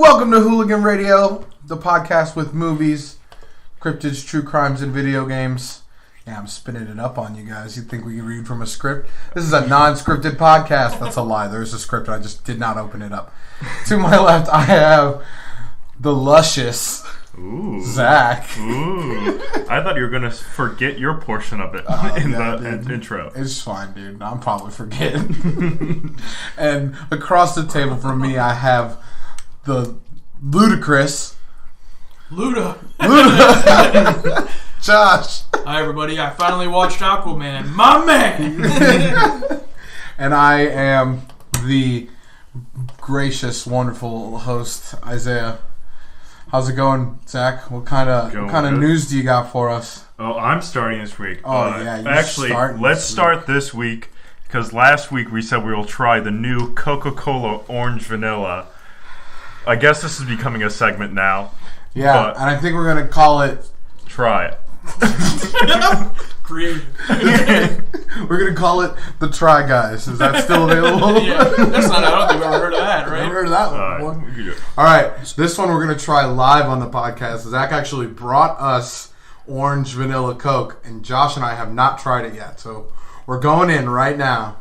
Welcome to Hooligan Radio, the podcast with movies, cryptids, true crimes, and video games. Yeah, I'm spinning it up on you guys. You think we can read from a script? This is a non-scripted podcast. That's a lie. There's a script. I just did not open it up. To my left, I have the luscious Zach. Ooh. I thought you were going to forget your portion of it in the intro. It's fine, dude. I'm probably forgetting. And across the table from me, I have the ludicrous Luda. Josh. Hi, everybody. I finally watched Aquaman. My man! And I am the gracious, wonderful host, Isaiah. How's it going, Zach? What kind of news do you got for us? Oh, I'm starting this week. Actually, let's start this week, because last week we said we will try the new Coca-Cola Orange Vanilla. I guess this is becoming a segment now. Yeah, and I think we're going to call it... Try it. Creative. We're going to call it the Try Guys. Is that still available? Yeah, that's not... I don't think I've ever heard of that, right? Never heard of that one. All right, this one we're going to try live on the podcast. Zach actually brought us Orange Vanilla Coke, and Josh and I have not tried it yet. So we're going in right now.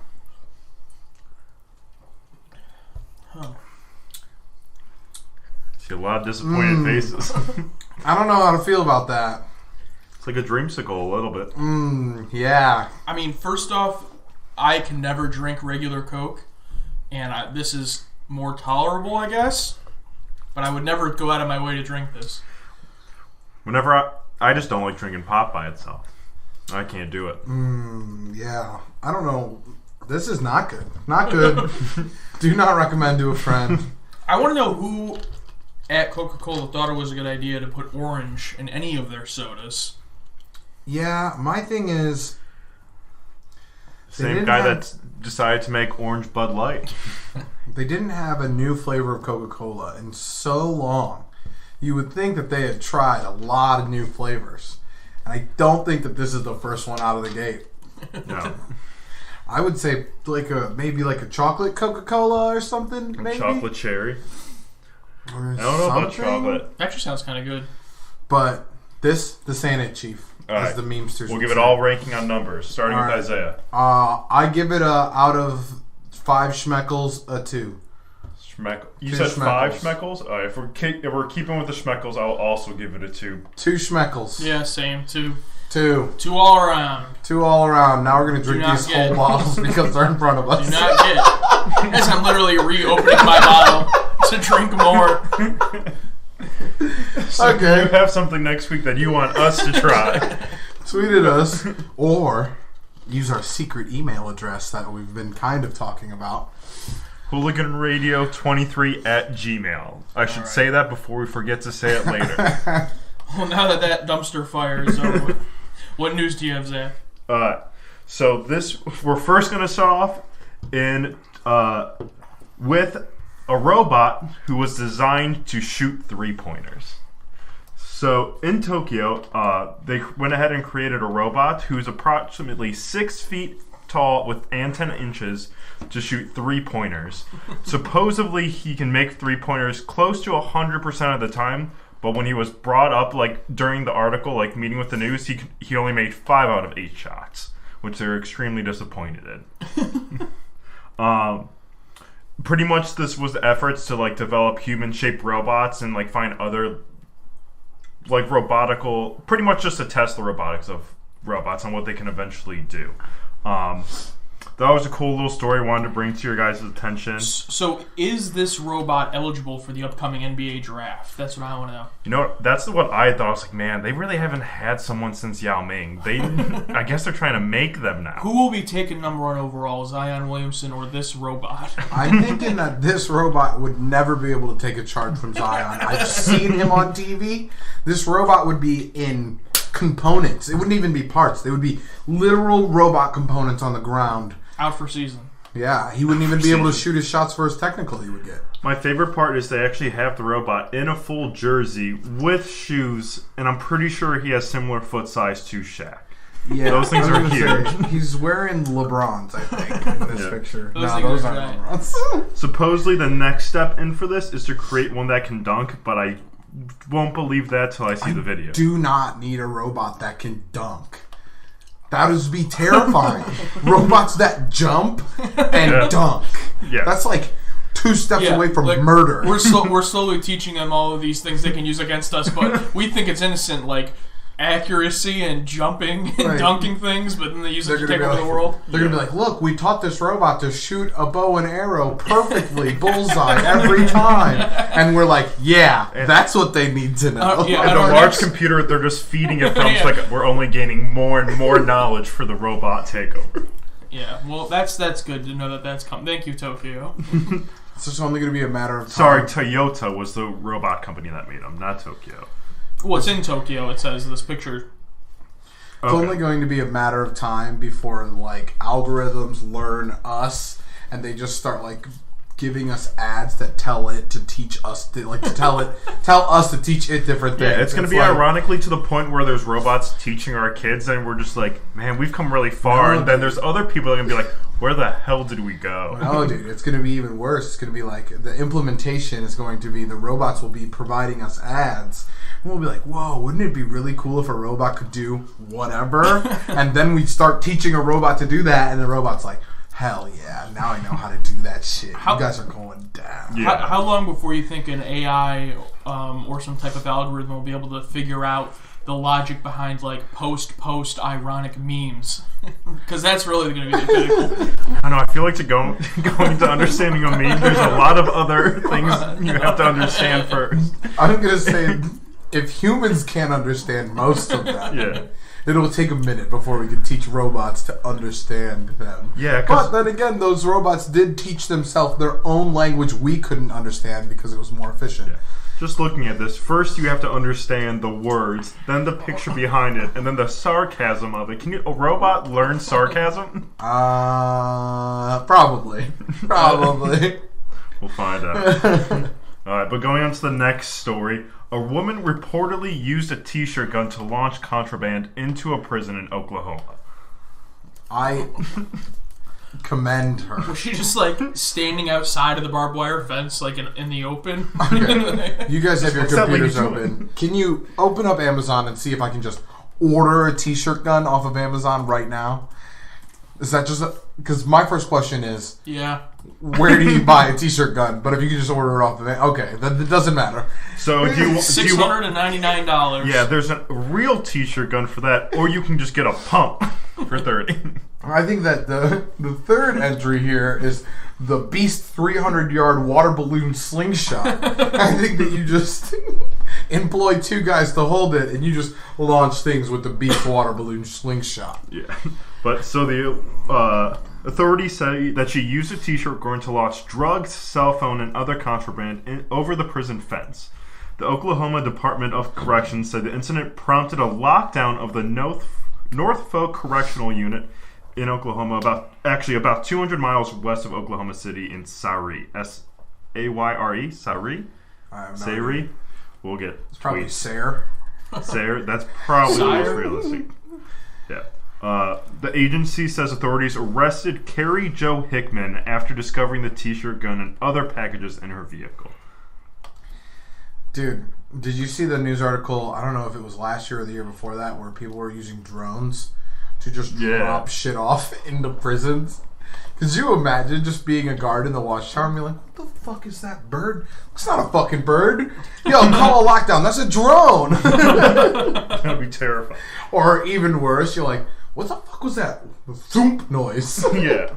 See a lot of disappointed faces. I don't know how to feel about that. It's like a dreamsicle a little bit. Yeah. I mean, first off, I can never drink regular Coke, and this is more tolerable, I guess. But I would never go out of my way to drink this. Whenever I just don't like drinking pop by itself. I can't do it. Yeah. I don't know. This is not good. Not good. Do not recommend to a friend. I want to know who at Coca-Cola thought it was a good idea to put orange in any of their sodas. Yeah, my thing is... Same guy that decided to make orange Bud Light. They didn't have a new flavor of Coca-Cola in so long. You would think that they had tried a lot of new flavors. And I don't think that this is the first one out of the gate. No. I would say maybe a chocolate Coca-Cola or something, maybe? Chocolate cherry. Or I don't know about chocolate. Actually sounds kind of good. But this ain't it, Chief. All right. As the memesters We'll would give it say. all ranking on numbers, starting with Isaiah. I give it out of 5 schmeckles, a 2. You said 5 schmeckles? All right, if we're keeping with the schmeckles, I'll also give it a 2. 2 schmeckles. Yeah, same. 2. 2. 2 all around. 2 all around. Now we're going to drink these whole bottles because they're in front of us. Do not get. As I'm literally reopening my bottle to drink more. So Okay. you have something next week that you want us to try. Tweet at us or use our secret email address that we've been kind of talking about. hooliganradio23@gmail. I should say that before we forget to say it later. Well, now that dumpster fire is over with, what news do you have, Zach? So we're first going to start off with a robot who was designed to shoot 3-pointers. So in Tokyo, they went ahead and created a robot who's approximately 6 feet tall with 10 inches to shoot 3-pointers. Supposedly, he can make 3-pointers close to 100% of the time, but when he was brought up, during the article, meeting with the news, he only made 5 out of 8 shots, which they're extremely disappointed in. Pretty much this was the efforts to develop human-shaped robots and find other robotical, pretty much just to test the robotics of robots and what they can eventually do. That was a cool little story I wanted to bring to your guys' attention. So is this robot eligible for the upcoming NBA draft? That's what I want to know. You know, that's what I thought. I was like, man, they really haven't had someone since Yao Ming. I guess they're trying to make them now. Who will be taken number 1 overall, Zion Williamson or this robot? I'm thinking that this robot would never be able to take a charge from Zion. I've seen him on TV. This robot would be in components. It wouldn't even be parts. They would be literal robot components on the ground. Out for season. Yeah, he wouldn't even be able to shoot his shots for his technical he would get. My favorite part is they actually have the robot in a full jersey with shoes, and I'm pretty sure he has similar foot size to Shaq. Yeah, those things I are was gonna huge. say, he's wearing LeBrons, I think, in this Yeah. picture. Those No, things those are aren't giant. LeBrons. Supposedly, the next step in for this is to create one that can dunk, but I won't believe that till I see the video. Do not need a robot that can dunk. That would be terrifying. Robots that jump and dunk. Yeah. That's like 2 steps away from like, murder. We're slowly teaching them all of these things they can use against us, but we think it's innocent, like accuracy and jumping and Right. dunking things, but then they use it to gonna take be over like, the world. They're going to be like, look, we taught this robot to shoot a bow and arrow perfectly, bullseye, every time. And we're like, yeah, that's what they need to know. yeah, And I the don't large know. computer they're just feeding it from, it's Yeah. like we're only gaining more and more knowledge for the robot takeover. Yeah, well, that's good to know that that's coming. Thank you, Tokyo. It's just only going to be a matter of time. Sorry, Toyota was the robot company that made them, not Tokyo. Well, it's in Tokyo. It says this picture. It's only going to be a matter of time before like algorithms learn us and they just start like giving us ads that tell it to teach us to like to tell us to teach it different things. Yeah, it's going to be like, ironically to the point where there's robots teaching our kids, and we're just like, man, we've come really far. No, And then there's other people that are going to be like, where the hell did we go? No, dude, it's going to be even worse. It's going to be like the implementation is going to be the robots will be providing us ads. And we'll be like, whoa, wouldn't it be really cool if a robot could do whatever? And then we start teaching a robot to do that, and the robot's like, hell yeah, now I know how to do that shit. You guys are going down. Yeah. How long before you think an AI or some type of algorithm will be able to figure out the logic behind like post ironic memes? Because that's really going to be the pinnacle. I don't know, I feel like going to understanding a meme, there's a lot of other things you have to understand first. I'm going to say, if humans can't understand most of them, Yeah. it'll take a minute before we can teach robots to understand them. Yeah, But 'cause then again, those robots did teach themselves their own language we couldn't understand because it was more efficient. Yeah. Just looking at this, first you have to understand the words, then the picture behind it, and then the sarcasm of it. Can a robot learn sarcasm? Probably. Probably. We'll find out. Alright, but going on to the next story. A woman reportedly used a t-shirt gun to launch contraband into a prison in Oklahoma. I commend her. Was she just like standing outside of the barbed wire fence, like in the open? Okay. You guys have your What's that lady computers doing? open. Can you open up Amazon and see if I can just order a t-shirt gun off of Amazon right now? Is that just because my first question is, Yeah. where do you buy a t-shirt gun? But if you can just order it off of okay, that doesn't matter. So do you want... $699. Yeah, there's a real t-shirt gun for that, or you can just get a pump for $30. I think that the third entry here is the Beast 300-yard water balloon slingshot. I think that you just employ 2 guys to hold it, and you just launch things with the Beast water balloon slingshot. Yeah, but so the authorities say that she used a t-shirt going to launch drugs, cell phone, and other contraband over the prison fence. The Oklahoma Department of Corrections said the incident prompted a lockdown of the Norfolk Correctional Unit in Oklahoma, about 200 miles west of Oklahoma City in Sayre. S-A-Y-R-E? Sayre? I have no Sayre? idea. We'll get It's probably tweets. Sayre. Sayre? That's probably the most Sayre? realistic. Yeah. The agency says authorities arrested Carrie Jo Hickman after discovering the t-shirt gun and other packages in her vehicle. Dude, did you see the news article, I don't know if it was last year or the year before that, where people were using drones to just drop shit off into prisons? Could you imagine just being a guard in the watchtower and be like, what the fuck is that bird? It's not a fucking bird. Yo, call a lockdown. That's a drone. That'd be terrifying. Or even worse, you're like, what the fuck was that thump noise? Yeah.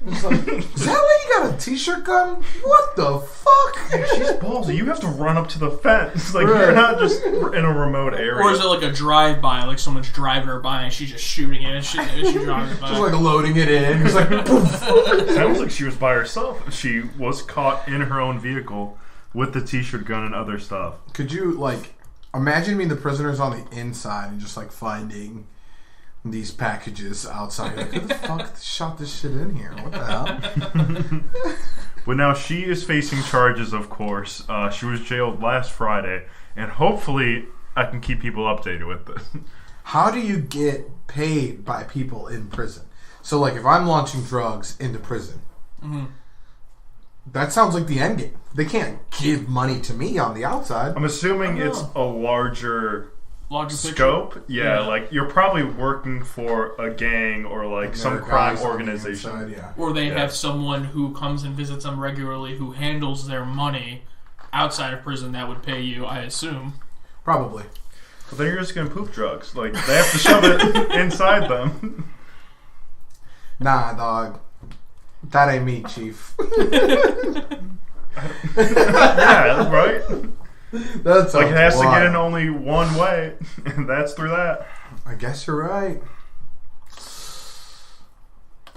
It's like, is that lady got a t-shirt gun? What the fuck? She's ballsy. You have to run up to the fence. Like, Right. you're not just in a remote area. Or is it like a drive-by, like someone's driving her by and she's just shooting it as she drives by? Just like loading it in. It's like, poof. Sounds like she was by herself. She was caught in her own vehicle with the t-shirt gun and other stuff. Could you, like, imagine being the prisoners on the inside and just, like, finding these packages outside. Like, who the fuck shot this shit in here? What the hell? But now she is facing charges, of course. She was jailed last Friday, and hopefully I can keep people updated with this. how do you get paid by people in prison? So, like, if I'm launching drugs into prison, that sounds like the end game. They can't give money to me on the outside. I'm assuming it's a larger scope. Picture? Yeah, like you're probably working for a gang or like some crime organization. Inside, Or they have someone who comes and visits them regularly who handles their money outside of prison that would pay you, I assume. Probably. But then you're just getting poop drugs. Like, they have to shove it inside them. Nah, dog. That ain't me, Chief. Yeah, right? That's like, it has to get in only one way, and that's through that. I guess you're right.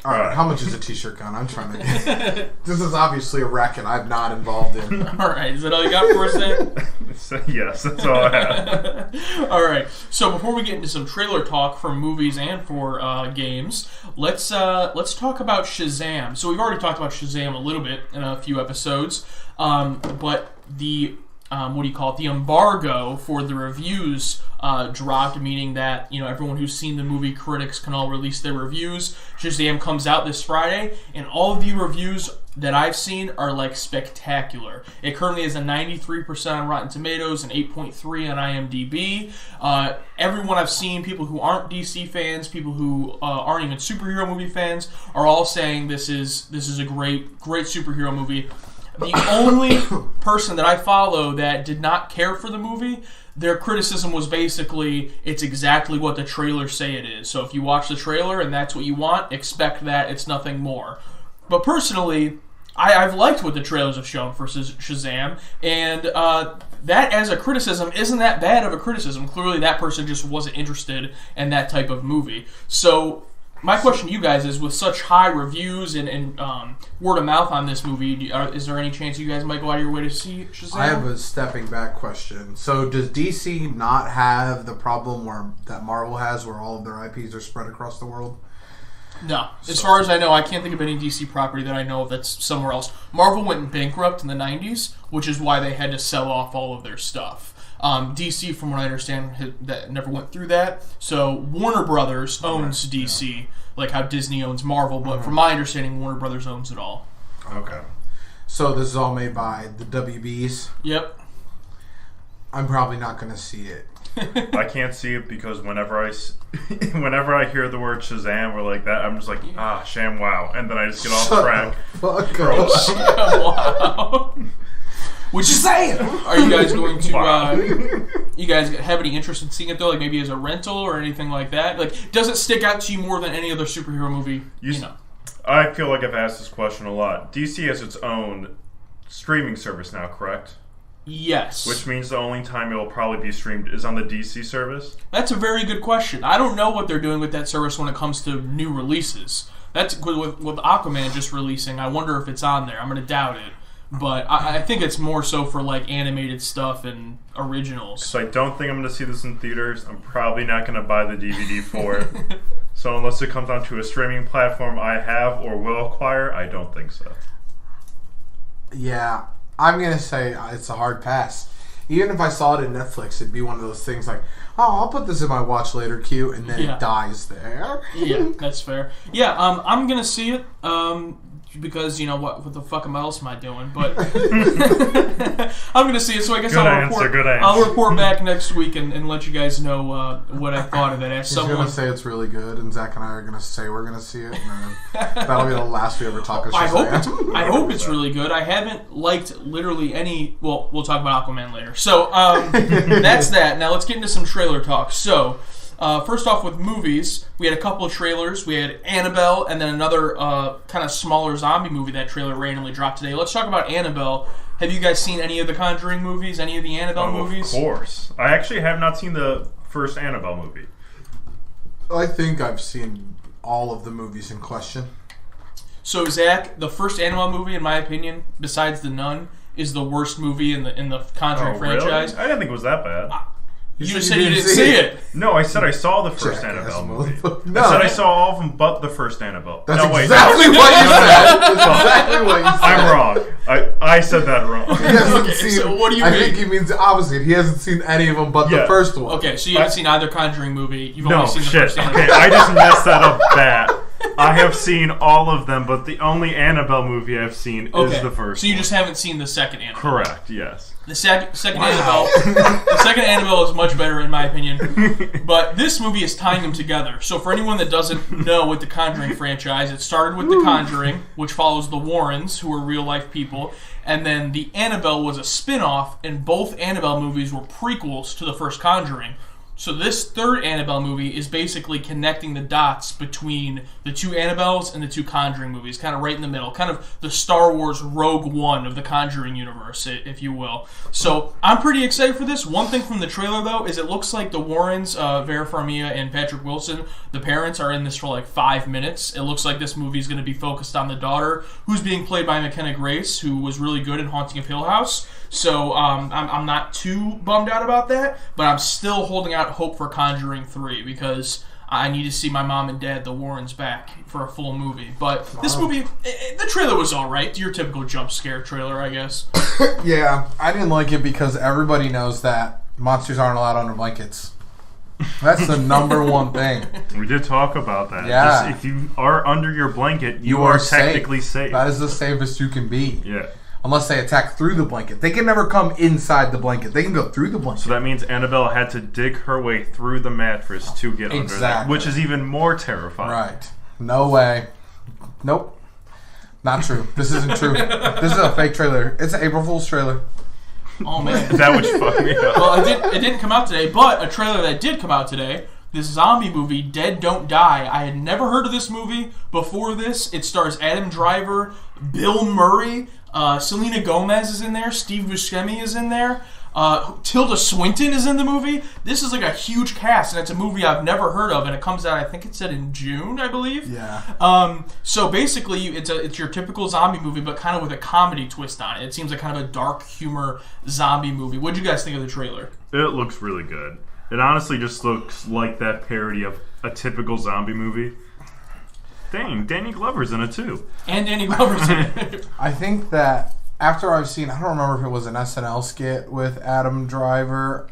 Alright, how much is a t-shirt gun? I'm trying to get... This is obviously a racket I'm not involved in. Alright, is that all you got for us then? Yes, that's all I have. Alright, so before we get into some trailer talk for movies and for games, let's talk about Shazam. So we've already talked about Shazam a little bit in a few episodes, but the... the embargo for the reviews dropped, meaning that, everyone who's seen the movie, critics can all release their reviews. Shazam comes out this Friday, and all of the reviews that I've seen are, spectacular. It currently has a 93% on Rotten Tomatoes and 8.3 on IMDb. Everyone I've seen, people who aren't DC fans, people who aren't even superhero movie fans, are all saying this is a great superhero movie. The only person that I follow that did not care for the movie, their criticism was basically, it's exactly what the trailers say it is. So if you watch the trailer and that's what you want, expect that, it's nothing more. But personally, I've liked what the trailers have shown for Shazam, and that as a criticism isn't that bad of a criticism. Clearly that person just wasn't interested in that type of movie. So... my question to you guys is, with such high reviews and word of mouth on this movie, is there any chance you guys might go out of your way to see Shazam? I have a stepping back question. So does DC not have the problem that Marvel has, where all of their IPs are spread across the world? No. As far as I know, I can't think of any DC property that I know of that's somewhere else. Marvel went bankrupt in the 90s, which is why they had to sell off all of their stuff. DC, from what I understand, that never went through that. So Warner Brothers owns DC, like how Disney owns Marvel, but from my understanding, Warner Brothers owns it all. Okay. So this is all made by the WBs? Yep. I'm probably not going to see it. I can't see it because whenever I hear the word Shazam or like that, I'm just like, sham wow, and then I just get off track. Fuck off. Sham wow. Which is saying, are you guys going to? You guys have any interest in seeing it though? Like maybe as a rental or anything like that? Like, does it stick out to you more than any other superhero movie? I feel like I've asked this question a lot. DC has its own streaming service now, correct? Yes. Which means the only time it will probably be streamed is on the DC service? That's a very good question. I don't know what they're doing with that service when it comes to new releases. That's with Aquaman just releasing. I wonder if it's on there. I'm going to doubt it. But I think it's more so for like animated stuff and originals. So I don't think I'm going to see this in theaters. I'm probably not going to buy the DVD for it. So unless it comes onto a streaming platform I have or will acquire, I don't think so. Yeah, I'm going to say it's a hard pass. Even if I saw it in Netflix, it'd be one of those things like, I'll put this in my watch later queue, and then it dies there. Yeah, that's fair. Yeah, I'm going to see it. Because, what the fuck else am I doing? But I'm going to see it, so I guess I'll report back next week and let you guys know what I thought of it. He's going to say it's really good, and Zach and I are going to say we're going to see it, and then that'll be the last we ever talk about Shazam. I hope it's really good. I haven't liked literally any... Well, we'll talk about Aquaman later. So, that's that. Now, let's get into some trailer talk. So... first off, with movies, we had a couple of trailers. We had Annabelle, and then another kind of smaller zombie movie that trailer randomly dropped today. Let's talk about Annabelle. Have you guys seen any of the Conjuring movies? Any of the Annabelle movies? Of course. I actually have not seen the first Annabelle movie. I think I've seen all of the movies in question. So, Zach, the first Annabelle movie, in my opinion, besides The Nun, is the worst movie in the Conjuring franchise. Really? I didn't think it was that bad. You just said you didn't see it. No, I said I saw the first Annabelle movie. No. I said I saw all of them but the first Annabelle. That's exactly what you said. That's exactly what you said. I'm wrong. I said that wrong. He hasn't Okay, seen. so what do you I mean? think he means the opposite. He hasn't seen any of them but the Yeah. first one. Okay, so you haven't seen either Conjuring movie. You've No, only seen the shit. first Annabelle. Okay, I just messed that up bad. I have seen all of them, but the only Annabelle movie I've seen is the first So you one. just haven't seen the second Annabelle. Correct, yes. The second Annabelle, the second Annabelle is much better in my opinion. But this movie is tying them together. So for anyone that doesn't know with the Conjuring franchise, it started with The Conjuring, which follows the Warrens, who are real life people, and then the Annabelle was a spin-off, and both Annabelle movies were prequels to the first Conjuring. So this third Annabelle movie is basically connecting the dots between the two Annabelles and the two Conjuring movies, kind of right in the middle, kind of the Star Wars Rogue One of the Conjuring universe, if you will. So I'm pretty excited for this. One thing from the trailer, though, is it looks like the Warrens, Vera Farmiga and Patrick Wilson, the parents, are in this for like 5 minutes. It looks like this movie is going to be focused on the daughter, who's being played by McKenna Grace, who was really good in Haunting of Hill House. So I'm not too bummed out about that, but I'm still holding out hope for Conjuring 3 because I need to see my mom and dad, the Warrens, back for a full movie. But this movie, the trailer was alright. Your typical jump scare trailer, I guess. Yeah, I didn't like it because everybody knows that monsters aren't allowed under blankets. That's the number one thing. We did talk about that. Yeah. Just if you are under your blanket, you are technically safe. That is the safest you can be. Yeah. Unless they attack through the blanket. They can never come inside the blanket. They can go through the blanket. So that means Annabelle had to dig her way through the mattress to get under that, which is even more terrifying. Right. No way. Nope. Not true. This isn't true. This is a fake trailer. It's an April Fool's trailer. Oh, man. That would fuck me up. Well, it didn't come out today, but a trailer that did come out today, this zombie movie, Dead Don't Die. I had never heard of this movie before this. It stars Adam Driver, Bill Murray, Selena Gomez is in there, Steve Buscemi is in there, Tilda Swinton is in the movie. This is like a huge cast, and it's a movie I've never heard of, and it comes out, I think it said in June, I believe. Yeah. So basically, it's your typical zombie movie, but kind of with a comedy twist on it. It seems like kind of a dark humor zombie movie. What did you guys think of the trailer? It looks really good. It honestly just looks like that parody of a typical zombie movie. Dang, Danny Glover's in it too. And Danny Glover's in it. I think that after I've seen, I don't remember if it was an SNL skit with Adam Driver,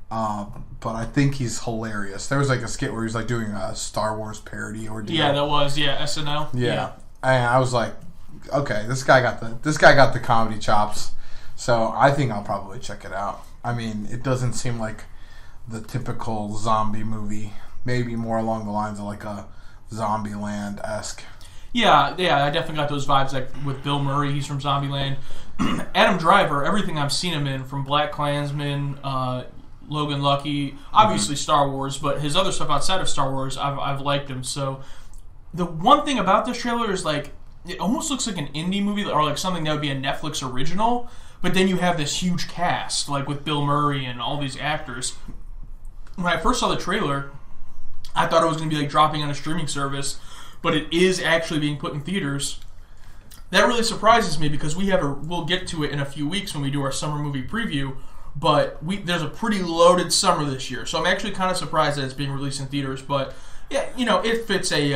but I think he's hilarious. There was like a skit where he's like doing a Star Wars parody ordeal. Yeah, that was SNL. Yeah. And I was like, okay, this guy got the comedy chops. So I think I'll probably check it out. I mean, it doesn't seem like the typical zombie movie. Maybe more along the lines of like a Zombieland-esque. Yeah, I definitely got those vibes, like with Bill Murray, he's from Zombieland. Adam Driver, everything I've seen him in, from Black Klansman, Logan Lucky, obviously Star Wars, but his other stuff outside of Star Wars, I've liked him. So the one thing about this trailer is like, it almost looks like an indie movie, or like something that would be a Netflix original, but then you have this huge cast, like with Bill Murray and all these actors. When I first saw the trailer, I thought it was going to be like dropping on a streaming service, but it is actually being put in theaters. That really surprises me because we'll get to it in a few weeks when we do our summer movie preview, but there's a pretty loaded summer this year, so I'm actually kind of surprised that it's being released in theaters. But yeah, it fits a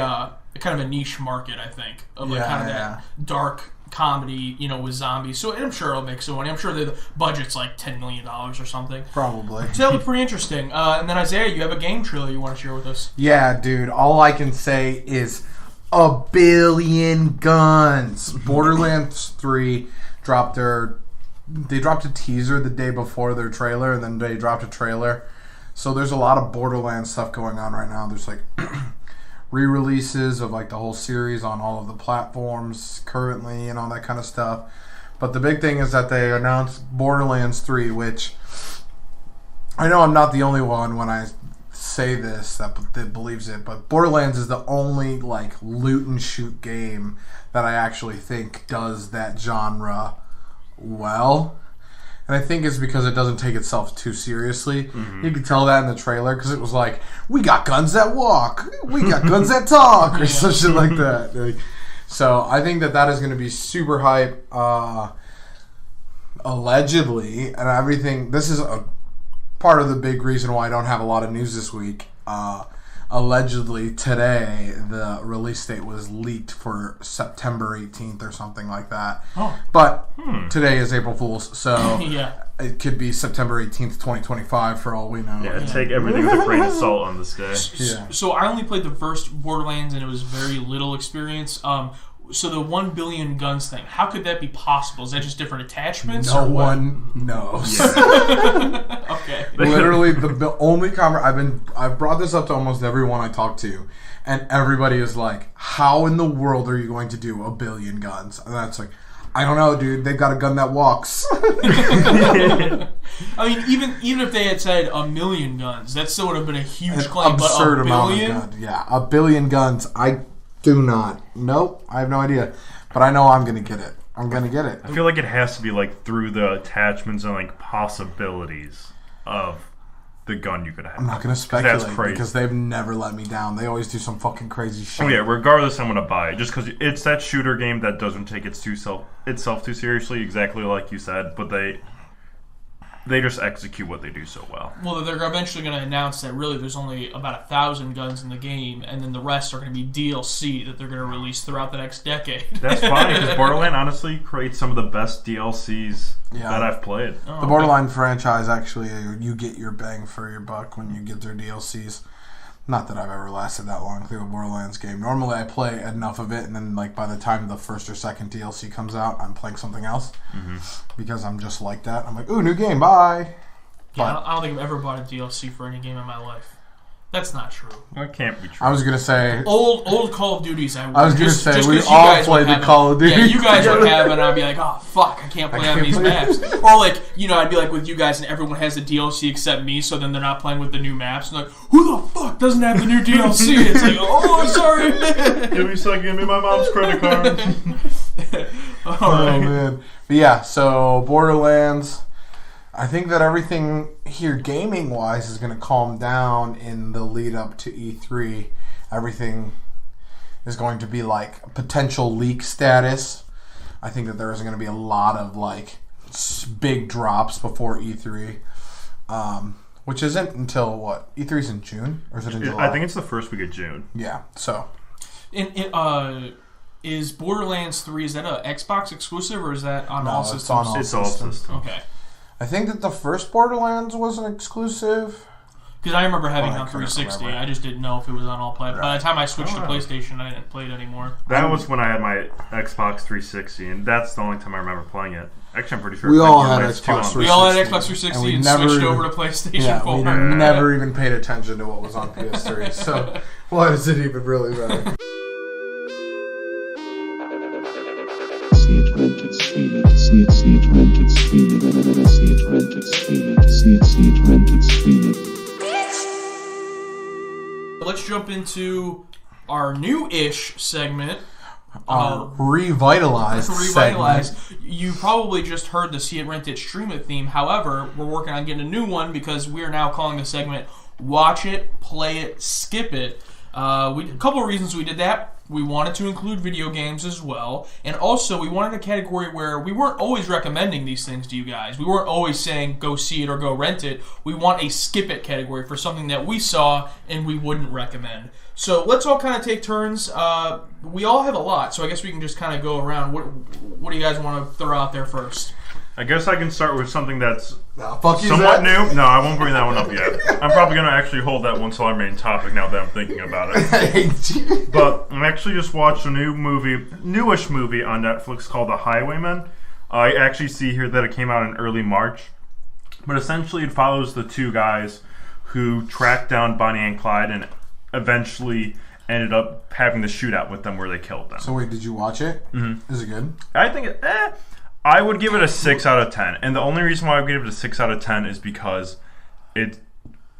kind of a niche market, I think, of like that dark comedy, with zombies. So I'm sure it'll make some money. I'm sure the budget's like $10 million or something. Probably. So that looked pretty interesting. And then Isaiah, you have a game trailer you want to share with us. Yeah, dude. All I can say is a billion guns. Borderlands 3 dropped a teaser the day before their trailer, and then they dropped a trailer. So there's a lot of Borderlands stuff going on right now. There's like re-releases of like the whole series on all of the platforms currently and all that kind of stuff. But the big thing is that they announced Borderlands 3, which I know I'm not the only one when I say this that believes it, but Borderlands is the only like loot and shoot game that I actually think does that genre well. And I think it's because it doesn't take itself too seriously. Mm-hmm. You can tell that in the trailer because it was like, we got guns that walk, we got guns that talk, or some shit like that. So I think that is going to be super hype. Allegedly, and everything. This is a part of the big reason why I don't have a lot of news this week. allegedly today the release date was leaked for September 18th or something like that. Oh. But today is April Fool's, so Yeah. it could be September 18th, 2025 for all we know. Yeah, take everything with a grain of salt on this day. Yeah. So I only played the first Borderlands, and it was very little experience. So the 1 billion guns thing, how could that be possible? Is that just different attachments? No or what? one knows. Okay. Literally, the only I've brought this up to almost everyone I talk to, and everybody is like, "How in the world are you going to do 1 billion guns?" And that's like, I don't know, dude. They've got a gun that walks. I mean, even if they had said 1 million guns, that still would have been a huge claim. Absurd but 1 amount billion? of guns. Yeah, 1 billion guns. I do not. Nope, I have no idea. But I know I'm gonna get it. I'm gonna get it. I feel like it has to be like through the attachments and like possibilities of the gun you could have. I'm not gonna speculate That's crazy. because they've never let me down. They always do some fucking crazy shit. Oh yeah, regardless, I'm gonna buy it just because it's that shooter game that doesn't take itself too seriously, exactly like you said. But they just execute what they do so well. Well, they're eventually going to announce that really there's only about 1,000 guns in the game, and then the rest are going to be DLC that they're going to release throughout the next decade. That's fine, because Borderlands honestly creates some of the best DLCs that I've played. Oh, The Borderlands franchise, actually, you get your bang for your buck when you get their DLCs. Not that I've ever lasted that long through a Borderlands game. Normally I play enough of it, and then like by the time the first or second DLC comes out, I'm playing something else. Because I'm just like that. I'm like, ooh, new game, bye. Yeah, I don't think I've ever bought a DLC for any game in my life. That's not true. That can't be true. I was going to say... Old Call of Duties, I was going to say, just we 'cause you all guys played would the Call of Duty. Yeah, you guys would together. have it, and I'd be like, oh, fuck, I can't play on these maps. Or, like, you know, I'd be like with you guys, and everyone has the DLC except me, so then they're not playing with the new maps. And like, who the fuck doesn't have the new DLC? It's like, oh, sorry. Give me a second, give me my mom's credit card. Oh, man. But yeah, so Borderlands... I think that everything here gaming-wise is going to calm down in the lead-up to E3. Everything is going to be like potential leak status. I think that there is going to be a lot of like big drops before E3, which isn't until what? E3's in June? Or is it in July? I think it's the first week of June. Yeah, so... Is Borderlands 3, is that a Xbox exclusive, or is that on all systems? It's on all It's all systems. Okay. I think that the first Borderlands was an exclusive. Because I remember having I it on couldn't 360. remember. I just didn't know if it was on all platforms. By the time I switched to Oh. PlayStation, I didn't play it anymore. That was when I had my Xbox 360, and that's the only time I remember playing it. Actually, I'm pretty sure We all had Borderlands 2 on Xbox the- We all had 360, Xbox 360 and we and never switched even- over to PlayStation Yeah, 4. we never even paid attention to what was on PS3. So why does it even really matter? See it, rent it, stream it. See it, rent it, stream it. See it, rent it, stream it. See it, rent it, stream it. Let's jump into our new-ish segment. Revitalized Revitalize. segment. You probably just heard the See It, Rent It, Stream It theme. However, we're working on getting a new one because we are now calling the segment Watch It, Play It, Skip It. A couple of reasons we did that. We wanted to include video games as well. And also, we wanted a category where we weren't always recommending these things to you guys. We weren't always saying go see it or go rent it. We want a skip it category for something that we saw and we wouldn't recommend. So let's all kind of take turns. We all have a lot, so I guess we can just kind of go around. What do you guys want to throw out there first? I guess I can start with something that's Fuck you, somewhat Zach. new. No, I won't bring that one up yet. I'm probably going to actually hold that one till our main topic now that I'm thinking about it. I hate you. But I actually just watched a newish movie on Netflix called The Highwaymen. I actually see here that it came out in early March. But essentially it follows the two guys who tracked down Bonnie and Clyde and eventually ended up having the shootout with them where they killed them. So wait, did you watch it? Mm-hmm. Is it good? I think I would give it a 6 out of 10. And the only reason why I would give it a 6 out of 10 is because it's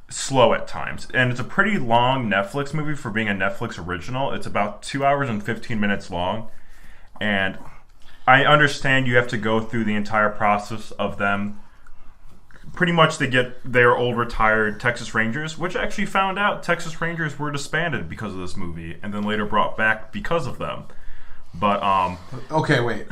slow at times. And it's a pretty long Netflix movie for being a Netflix original. It's about 2 hours and 15 minutes long. And I understand you have to go through the entire process of them. Pretty much they get their old retired Texas Rangers, which I actually found out Texas Rangers were disbanded because of this movie and then later brought back because of them. But Okay, wait.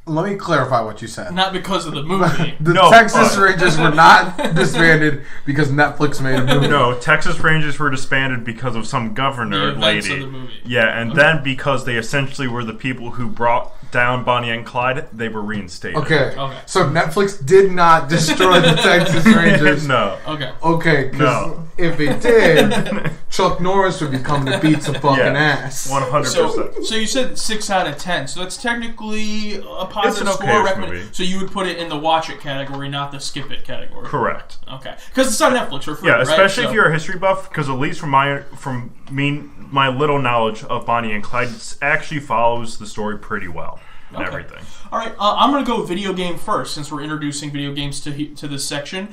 let me clarify what you said. Not because of the movie. The Texas Rangers were not disbanded because Netflix made a movie. No, Texas Rangers were disbanded because of some governor The events lady. of the movie. Yeah, and then because they essentially were the people who brought down Bonnie and Clyde, they were reinstated. Okay. Okay. So Netflix did not destroy the Texas Rangers. No. Okay. Okay, because No. if it did, Chuck Norris would be coming to beat some fucking ass. 100%. So you said 6 out of 10. So that's technically a positive It's an score. okay-ish movie. So you would put it in the watch it category, not the skip it category. Correct. Okay. Because it's on Netflix for free. Yeah, right? especially So- if you're a history buff, because at least from my little knowledge of Bonnie and Clyde, it actually follows the story pretty well and Okay. everything. All right, I'm going to go video game first since we're introducing video games to this section.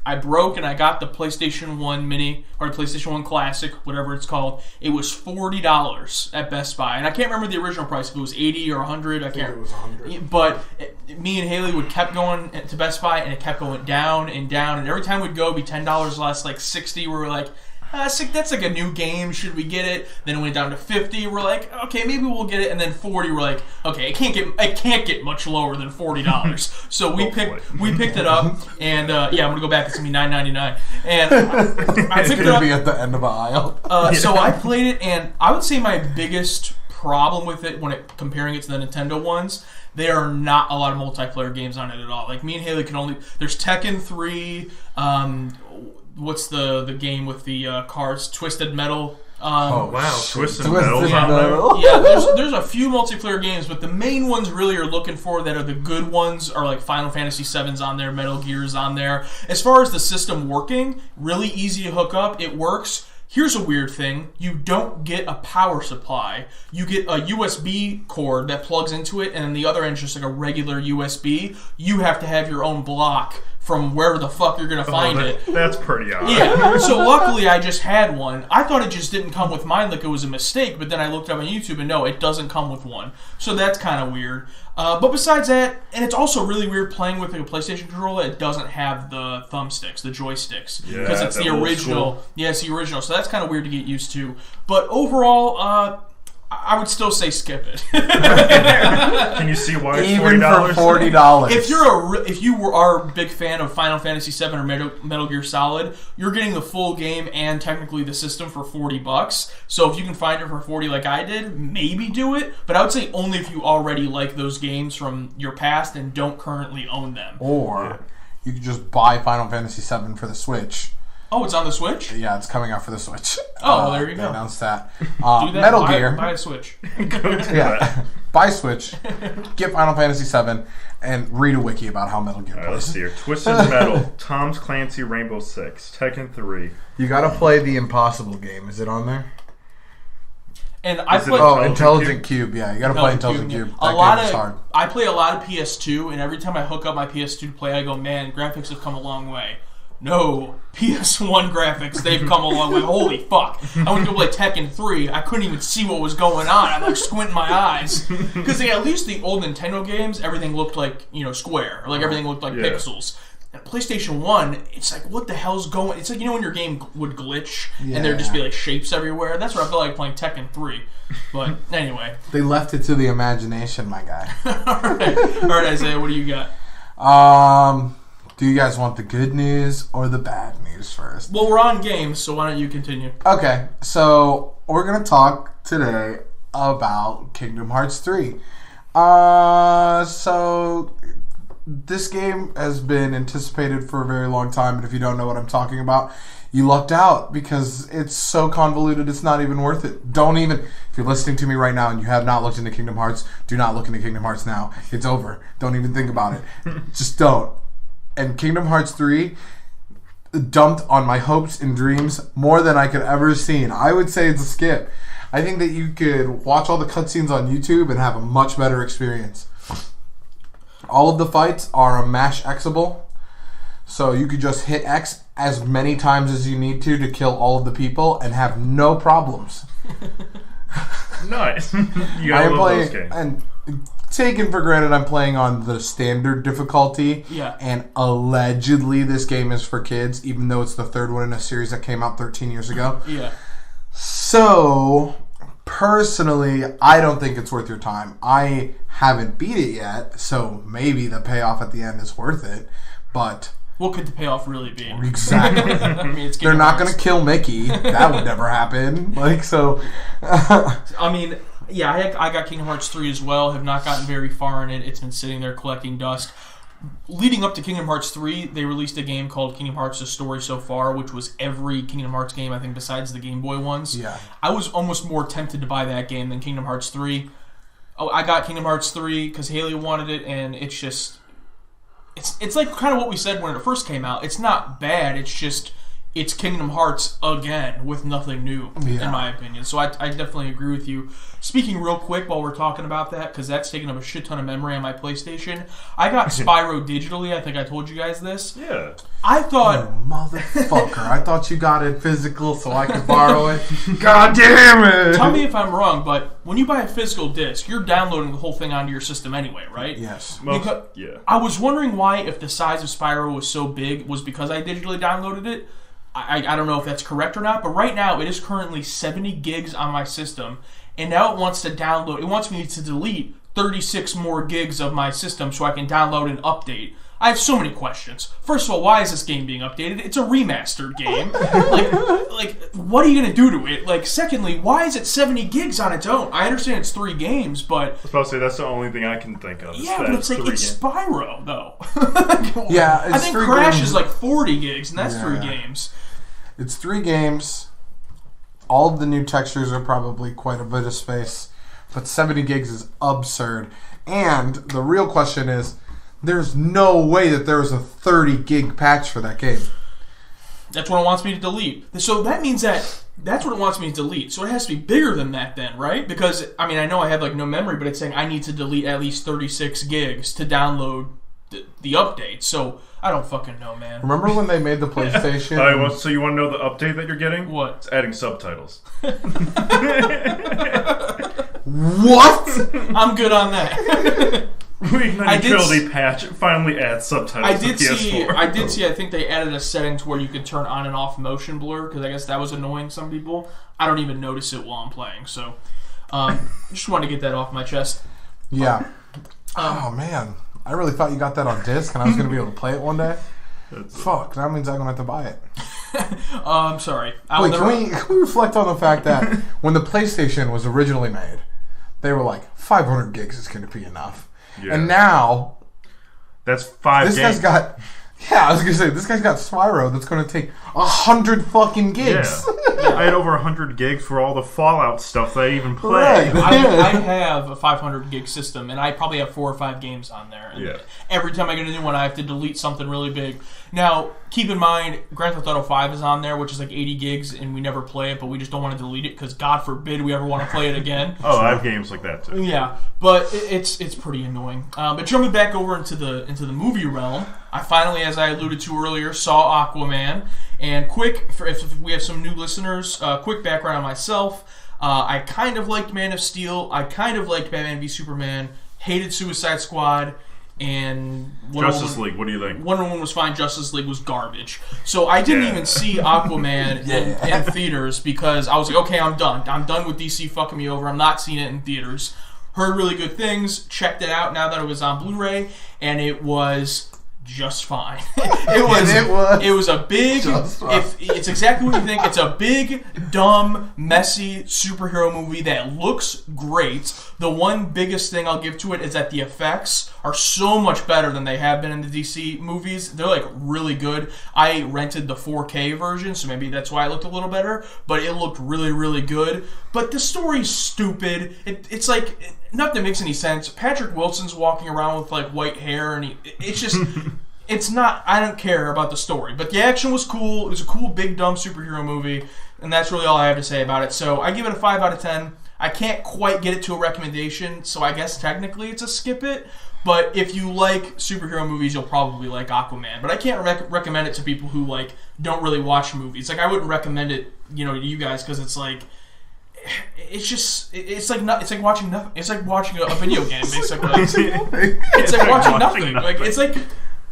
I broke and I got the PlayStation 1 Mini, or PlayStation 1 Classic, whatever it's called. It was $40 at Best Buy. And I can't remember the original price, if it was $80 or $100. I can't. It was $100. But me and Haley would kept going to Best Buy, and it kept going down and down. And every time we'd go, it'd be $10 less, like $60. We were like, that's like a new game. Should we get it? Then it went down to $50. We're like, okay, maybe we'll get it. And then $40. We're like, okay, it can't get much lower than $40. So we picked it up, and I'm gonna go back. It's gonna be $9.99, and I It's picked it going to up. be at the end of the aisle. So I played it, and I would say my biggest problem with it, comparing it to the Nintendo ones, there are not a lot of multiplayer games on it at all. Like, me and Haley can only. There's Tekken 3. What's the game with the cars? Twisted Metal. Wow, Twisted Twisted Metal's on Metal. Yeah, there's a few multiplayer games, but the main ones really are looking for that are the good ones are like Final Fantasy VII's on there, Metal Gear's on there. As far as the system working, really easy to hook up. It works. Here's a weird thing. You don't get a power supply. You get a USB cord that plugs into it, and the other end is just like a regular USB. You have to have your own block from wherever the fuck you're going to find it. That's pretty odd. Yeah, so luckily I just had one. I thought it just didn't come with mine, like it was a mistake, but then I looked up on YouTube and no, it doesn't come with one. So that's kind of weird. But besides that, and it's also really weird playing with like a PlayStation controller that doesn't have the thumbsticks, the joysticks. Yeah, Because it's that the old original. school. Yeah, it's the original. So that's kind of weird to get used to. But overall, I would still say skip it. Can you see why it's Even $40? for $40. If you are a big fan of Final Fantasy VII or Metal Gear Solid, you're getting the full game and technically the system for $40. So if you can find it for $40 like I did, maybe do it. But I would say only if you already like those games from your past and don't currently own them. Or you could just buy Final Fantasy VII for the Switch. Oh, it's on the Switch? Yeah, it's coming out for the Switch. Oh, well, there you They go. announced that. Do that. Metal Gear. Buy a Switch. Yeah. Buy Switch, get Final Fantasy VII, and read a wiki about how Metal Gear Alright, let's plays. see here. Twisted Metal, Tom Clancy, Rainbow Six, Tekken 3. You gotta play the Impossible game. Is it on there? And I Is it played. Oh, Intelligent Intelligent Cube. Yeah, you gotta play Intelligent Cube. That game is hard. I play a lot of PS2, and every time I hook up my PS2 to play, I go, man, graphics have come a long way. No, PS1 graphics, they've come a long way. Holy fuck. I went to play Tekken 3, I couldn't even see what was going on. I'm like squinting my eyes. Because at least the old Nintendo games, everything looked like, square. Like everything looked like pixels. And PlayStation 1, it's like, what the hell's going... It's like, when your game would glitch, and there'd just be like shapes everywhere. That's what I felt like playing Tekken 3. But anyway. They left it to the imagination, my guy. Alright, Isaiah, what do you got? Do you guys want the good news or the bad news first? Well, we're on games, so why don't you continue? Okay, so we're going to talk today about Kingdom Hearts 3. So this game has been anticipated for a very long time, and if you don't know what I'm talking about, you lucked out because it's so convoluted it's not even worth it. If you're listening to me right now and you have not looked into Kingdom Hearts, do not look into Kingdom Hearts now. It's over. Don't even think about it. Just don't. And Kingdom Hearts 3 dumped on my hopes and dreams more than I could ever seen. I would say it's a skip. I think that you could watch all the cutscenes on YouTube and have a much better experience. All of the fights are mash Xable, so you could just hit X as many times as you need to kill all of the people and have no problems. Nice. You I gotta am love playing, those games. and taken for granted I'm playing on the standard difficulty, and allegedly this game is for kids, even though it's the third one in a series that came out 13 years ago. Yeah. So, Personally, I don't think it's worth your time. I haven't beat it yet, so maybe the payoff at the end is worth it. But what could the payoff really be? exactly. I mean, it's They're not going to kill Mickey. That would never happen. Like so. I mean, yeah, I got Kingdom Hearts 3 as well. Have not gotten very far in it. It's been sitting there collecting dust. Leading up to Kingdom Hearts 3, they released a game called Kingdom Hearts The Story So Far, which was every Kingdom Hearts game, I think, besides the Game Boy ones. Yeah. I was almost more tempted to buy that game than Kingdom Hearts 3. Oh, I got Kingdom Hearts 3 because Haley wanted it, and it's just... It's like kind of what we said when it first came out. It's not bad, it's just... It's Kingdom Hearts again with nothing new, in my opinion. So I definitely agree with you. Speaking real quick while we're talking about that, because that's taking up a shit ton of memory on my PlayStation, I got Spyro digitally. I think I told you guys this. Yeah. I thought... Oh, motherfucker. I thought you got it physical so I could borrow it. God damn it! Tell me if I'm wrong, but when you buy a physical disc, you're downloading the whole thing onto your system anyway, right? Yes. Yeah. I was wondering why, if the size of Spyro was so big, was because I digitally downloaded it. I don't know if that's correct or not, but right now it is currently 70 gigs on my system, and now it wants to download, it wants me to delete 36 more gigs of my system so I can download an update. I have so many questions. First of all, why is this game being updated? It's a remastered game. like, what are you going to do to it? Like, secondly, why is it 70 gigs on its own? I understand it's 3 games, but... I was about to say, that's the only thing I can think of. Yeah, but it's like, it's Spyro, though. Yeah, it's I think 3 Crash games. is like 40 gigs, and that's 3 games. It's 3 games. All of the new textures are probably quite a bit of space, but 70 gigs is absurd. And the real question is, there's no way that there was a 30 gig patch for that game. That's what it wants me to delete. So that means that's what it wants me to delete. So it has to be bigger than that then, right? Because, I mean, I know I have like no memory, but it's saying I need to delete at least 36 gigs to download the update. So I don't fucking know, man. Remember when they made the PlayStation? All right, well, so you want to know the update that you're getting? What? It's adding subtitles. What? I'm good on that. Reigniting Trilogy patch finally adds subtitles to PS4. I did see, I think they added a setting to where you could turn on and off motion blur, because I guess that was annoying some people. I don't even notice it while I'm playing, so just want to get that off my chest. Yeah. Oh, man. I really thought you got that on disc and I was going to be able to play it one day. Fuck, that means I'm going to have to buy it. I'm sorry. Wait, can we reflect on the fact that when the PlayStation was originally made, they were like, 500 gigs is going to be enough. Yeah. And now... That's 5 games. This guy's got... Yeah, I was going to say, this guy's got Spyro that's going to take 100 fucking gigs. Yeah. I had over 100 gigs for all the Fallout stuff that I even played. Right. I have a 500 gig system, and I probably have 4 or 5 games on there. And yeah. Every time I get a new one, I have to delete something really big. Now, keep in mind, Grand Theft Auto 5 is on there, which is like 80 gigs, and we never play it, but we just don't want to delete it, because God forbid we ever want to play it again. Oh, I have games like that, too. Yeah, but it's pretty annoying. But jumping back over into the movie realm, I finally, as I alluded to earlier, saw Aquaman. And if we have some new listeners, quick background on myself. I kind of liked Man of Steel. I kind of liked Batman v Superman. Hated Suicide Squad. And Justice League, what do you think? Wonder Woman was fine. Justice League was garbage. So I didn't even see Aquaman in theaters, because I was like, okay, I'm done. I'm done with DC fucking me over. I'm not seeing it in theaters. Heard really good things. Checked it out now that it was on Blu-ray, and it was just fine. It was a big... It's exactly what you think. It's a big, dumb, messy superhero movie that looks great. The one biggest thing I'll give to it is that the effects are so much better than they have been in the DC movies. They're like really good. I rented the 4K version, so maybe that's why it looked a little better, but it looked really, really good. But the story's stupid. It's like... Nothing makes any sense. Patrick Wilson's walking around with like white hair, and it's just, it's not. I don't care about the story, but the action was cool. It was a cool, big, dumb superhero movie, and that's really all I have to say about it. So I give it a 5 out of 10. I can't quite get it to a recommendation, so I guess technically it's a skip it. But if you like superhero movies, you'll probably like Aquaman. But I can't recommend it to people who like don't really watch movies. Like I wouldn't recommend it, to you guys, because it's like. It's like watching nothing. It's like watching a video game, basically. It's like watching nothing. Like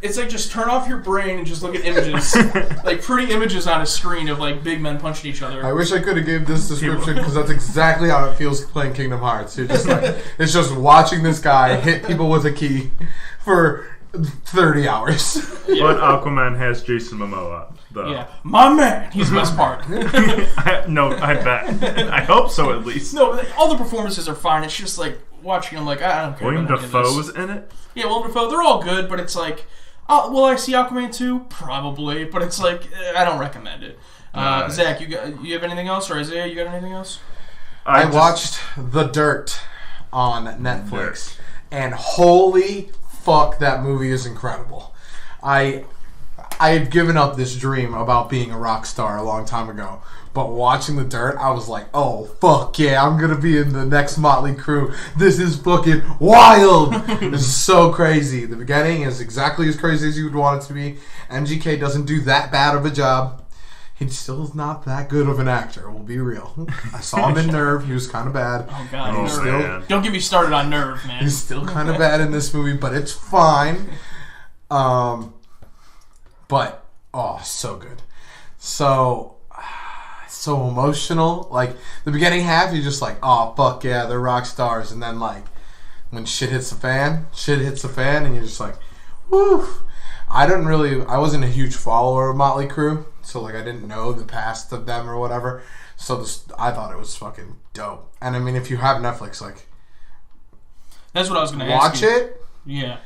It's like just turn off your brain and just look at images, like pretty images on a screen of like big men punching each other. I wish I could have gave this description because that's exactly how it feels playing Kingdom Hearts. You're just like, it's just watching this guy hit people with a key for 30 hours. Yeah. But Aquaman has Jason Momoa, though. Yeah, my man. He's the best part. I bet. I hope so, at least. No, all the performances are fine. It's just like watching them. Like I don't care. William about any of this. Dafoe's in it? Yeah, Willem Dafoe. They're all good, but it's like, will I see Aquaman 2? Probably, but it's like I don't recommend it. Zach, you have anything else, or Isaiah, you got anything else? I watched The Dirt on Netflix, and holy fuck, that movie is incredible. I had given up this dream about being a rock star a long time ago, but watching The Dirt, I was like, oh, fuck yeah, I'm gonna be in the next Motley Crue. This is fucking wild. This is so crazy. The beginning is exactly as crazy as you would want it to be. MGK doesn't do that bad of a job. He still is not that good of an actor, we'll be real. I saw him in Nerve, he was kind of bad. Oh, God. Man. Don't get me started on Nerve, man. He's still kind of bad in this movie, but it's fine. But, so good. So emotional. Like, the beginning half, you're just like, oh, fuck yeah, they're rock stars. And then, like, when shit hits the fan, and you're just like, woo. I wasn't a huge follower of Motley Crue, so, like, I didn't know the past of them or whatever. So, I thought it was fucking dope. And, I mean, if you have Netflix, like... That's what I was going to ask Watch you. it. Yeah.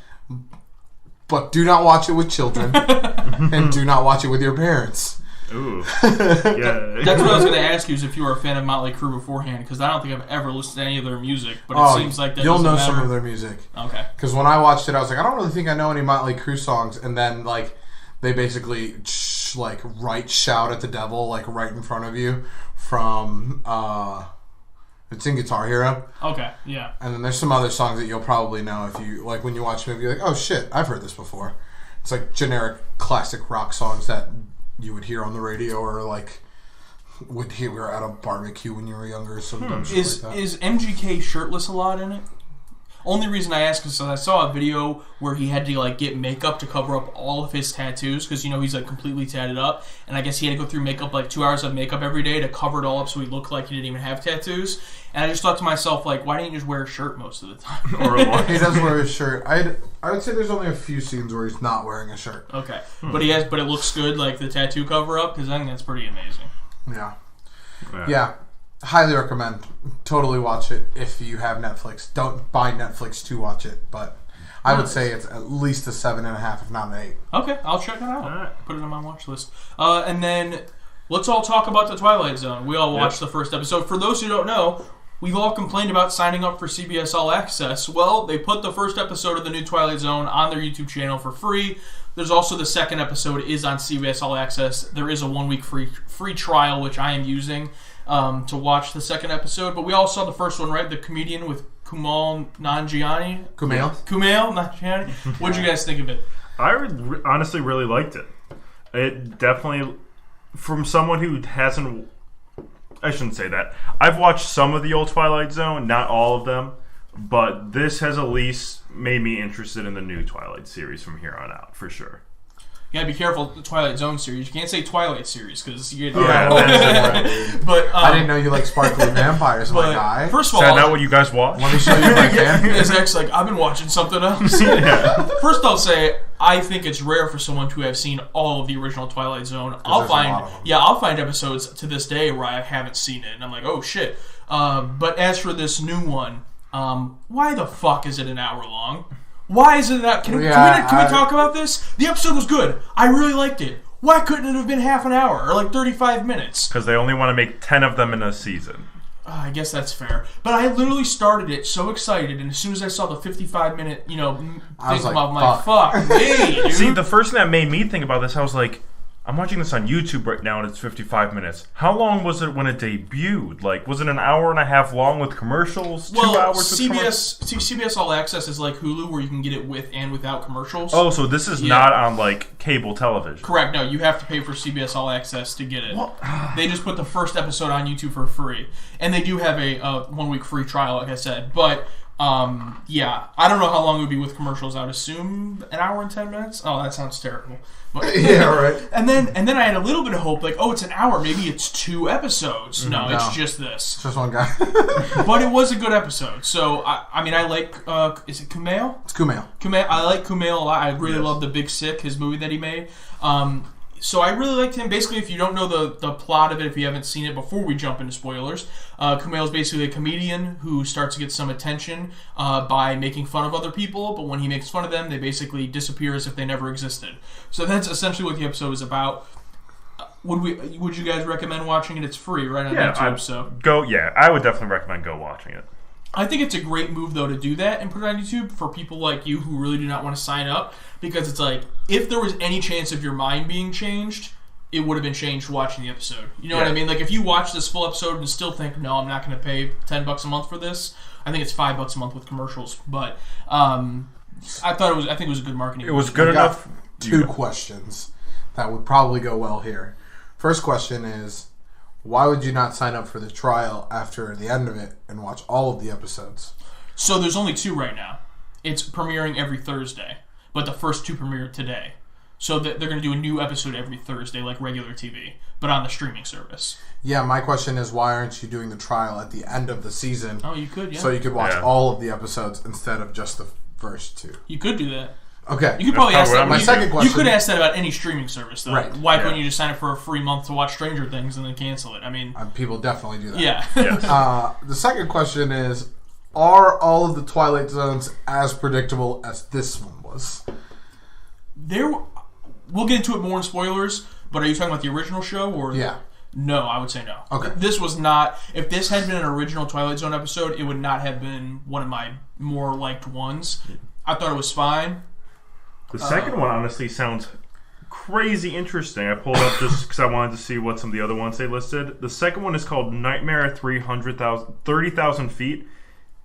But do not watch it with children. And do not watch it with your parents. Ooh. Yeah. That's what I was going to ask you, is if you were a fan of Motley Crue beforehand, because I don't think I've ever listened to any of their music, but it seems like that you'll know matter. some of their music. Okay. Because when I watched it, I was like, I don't really think I know any Motley Crue songs. And then, like, they basically, shout at the devil, like, right in front of you from, it's in Guitar Hero. Okay, yeah. And then there's some other songs that you'll probably know if you, like, when you watch the movie, you're like, oh shit, I've heard this before. It's like generic classic rock songs that you would hear on the radio or, like, would hear at a barbecue when you were younger or something. Is MGK shirtless a lot in it? Only reason I ask is I saw a video where he had to, like, get makeup to cover up all of his tattoos because, you know, he's, like, completely tatted up. And I guess he had to go through makeup, like, 2 hours of makeup every day to cover it all up so he looked like he didn't even have tattoos. And I just thought to myself, like, why didn't you just wear a shirt most of the time? He does wear a shirt. I would say there's only a few scenes where he's not wearing a shirt. Okay. But it looks good, like, the tattoo cover-up, because I think that's pretty amazing. Yeah. Highly recommend. Totally watch it if you have Netflix. Don't buy Netflix to watch it, but I would say it's at least a 7.5, if not an 8. Okay, I'll check it out. All right. Put it on my watch list. And then let's all talk about the Twilight Zone. We all watched the first episode. For those who don't know, we've all complained about signing up for CBS All Access. Well, they put the first episode of the new Twilight Zone on their YouTube channel for free. There's also the second episode is on CBS All Access. There is a 1-week free trial, which I am using to watch the second episode. But we all saw the first one, right? The comedian with Kumail Nanjiani. Kumail Nanjiani. What did you guys think of it? I honestly really liked it. It definitely, from someone who hasn't... I shouldn't say that. I've watched some of the old Twilight Zone, not all of them, but this has at least made me interested in the new Twilight series from here on out, for sure. You gotta be careful with the Twilight Zone series. You can't say Twilight series, because you get... But I didn't know you like sparkly vampires, my guy. First of Is all... that what you guys watch? Let me show you my fan. Zach's like, I've been watching something else. First I'll say, I think it's rare for someone to have seen all of the original Twilight Zone. I'll find episodes to this day where I haven't seen it, and I'm like, oh shit. But as for this new one, why the fuck is it an hour long? Why is it that? Can we talk about this? The episode was good. I really liked it. Why couldn't it have been half an hour or like 35 minutes? Because they only want to make 10 of them in a season. I guess that's fair. But I literally started it so excited, and as soon as I saw the 55-minute, thing, I'm like, fuck me, dude. See, the first thing that made me think about this, I was like, I'm watching this on YouTube right now, and it's 55 minutes. How long was it when it debuted? Like, was it an hour and a half long with commercials? 2 hours with commercials? CBS All Access is like Hulu, where you can get it with and without commercials. Oh, so this is not on, like, cable television. Correct. No, you have to pay for CBS All Access to get it. What? They just put the first episode on YouTube for free. And they do have a 1-week free trial, like I said. But Yeah, I don't know how long it would be with commercials. I would assume an hour and 10 minutes. Oh, that sounds terrible. But, Yeah, right. And then I had a little bit of hope, like, oh, it's an hour. Maybe it's 2 episodes. No, it's just this. It's just one guy. But it was a good episode. So, I mean, I like, is it Kumail? It's Kumail. I like Kumail a lot. I really love The Big Sick, his movie that he made. So I really liked him. Basically, if you don't know the plot of it, if you haven't seen it before we jump into spoilers, Kumail is basically a comedian who starts to get some attention by making fun of other people, but when he makes fun of them, they basically disappear as if they never existed. So that's essentially what the episode is about. Would you guys recommend watching it? It's free, right, on YouTube. I would definitely recommend go watching it. I think it's a great move, though, to do that and put it on YouTube for people like you who really do not want to sign up, because it's like, if there was any chance of your mind being changed, it would have been changed watching the episode. You know what I mean? Like, if you watch this full episode and still think, no, I'm not going to pay $10 a month for this, I think it's $5 a month with commercials. But I think it was a good marketing. It was good enough. 2 questions that would probably go well here. First question is, why would you not sign up for the trial after the end of it and watch all of the episodes? So there's only 2 right now. It's premiering every Thursday, but the first 2 premiered today. So they're going to do a new episode every Thursday, like regular TV, but on the streaming service. Yeah, my question is, why aren't you doing the trial at the end of the season? Oh, you could, yeah. So you could watch all of the episodes instead of just the first 2. You could do that. Okay. You could probably ask that. My second question. You could ask that about any streaming service, though. Right. Why couldn't you just sign up for a free month to watch Stranger Things and then cancel it? I mean, people definitely do that. Yeah. Yes. The second question is, are all of the Twilight Zones as predictable as this one was? We'll get into it more in spoilers, but are you talking about the original show? Or Yeah. No, I would say no. Okay. This was not... If this had been an original Twilight Zone episode, it would not have been one of my more liked ones. I thought it was fine. The second one honestly sounds crazy interesting. I pulled up just because I wanted to see what some of the other ones they listed. The second one is called Nightmare at 30,000 feet,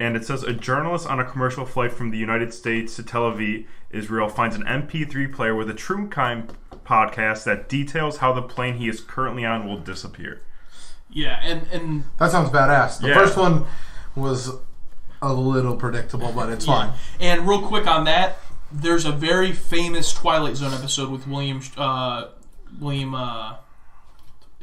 and it says a journalist on a commercial flight from the United States to Tel Aviv, Israel, finds an MP3 player with a true crime podcast that details how the plane he is currently on will disappear. Yeah, and that sounds badass. The first one was a little predictable, but it's fine. And real quick on that, there's a very famous Twilight Zone episode with William